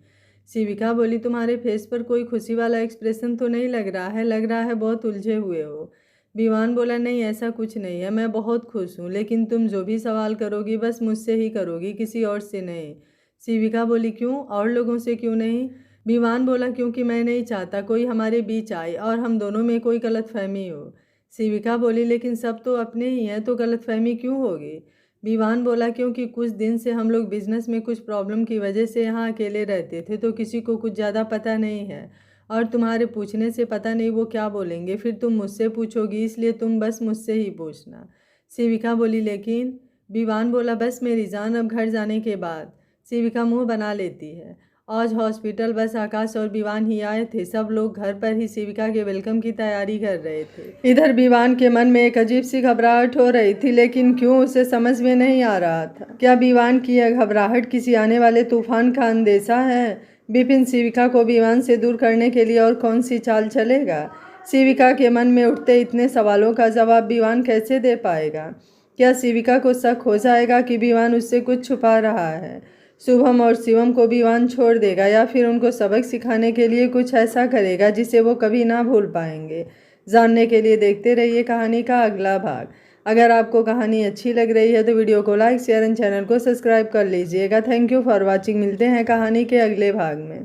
शिविका बोली, तुम्हारे फेस पर कोई खुशी वाला एक्सप्रेशन तो नहीं लग रहा है, लग रहा है बहुत उलझे हुए हो। विवान बोला, नहीं ऐसा कुछ नहीं है, मैं बहुत खुश हूँ, लेकिन तुम जो भी सवाल करोगी बस मुझसे ही करोगी, किसी और से नहीं। शिविका बोली, क्यों, और लोगों से क्यों नहीं? विवान बोला, क्योंकि मैं नहीं चाहता कोई हमारे बीच आए और हम दोनों में कोई गलतफहमी हो। शिविका बोली, लेकिन सब तो अपने ही हैं, तो गलतफहमी क्यों होगी? विवान बोला, क्योंकि कुछ दिन से हम लोग बिजनेस में कुछ प्रॉब्लम की वजह से यहाँ अकेले रहते थे, तो किसी को कुछ ज़्यादा पता नहीं है, और तुम्हारे पूछने से पता नहीं वो क्या बोलेंगे, फिर तुम मुझसे पूछोगी, इसलिए तुम बस मुझसे ही पूछना। शिविका बोली, लेकिन? विवान बोला, बस मेरी जान, अब घर जाने के बाद। शिविका मुँह बना लेती है। आज हॉस्पिटल बस आकाश और विवान ही आए थे, सब लोग घर पर ही शिविका के वेलकम की तैयारी कर रहे थे। इधर विवान के मन में एक अजीब सी घबराहट हो रही थी, लेकिन क्यों उसे समझ में नहीं आ रहा था। क्या विवान की यह घबराहट किसी आने वाले तूफान का अंदेशा है? विपिन शिविका को विवान से दूर करने के लिए और कौन सी चाल चलेगा? शिविका के मन में उठते इतने सवालों का जवाब विवान कैसे दे पाएगा? क्या शिविका को शक हो जाएगा कि विवान उससे कुछ छुपा रहा है? शुभम और शिवम को विवान छोड़ देगा या फिर उनको सबक सिखाने के लिए कुछ ऐसा करेगा जिसे वो कभी ना भूल पाएंगे? जानने के लिए देखते रहिए कहानी का अगला भाग। अगर आपको कहानी अच्छी लग रही है तो वीडियो को लाइक शेयर एंड चैनल को सब्सक्राइब कर लीजिएगा। Thank you for watching. मिलते हैं कहानी के अगले भाग में।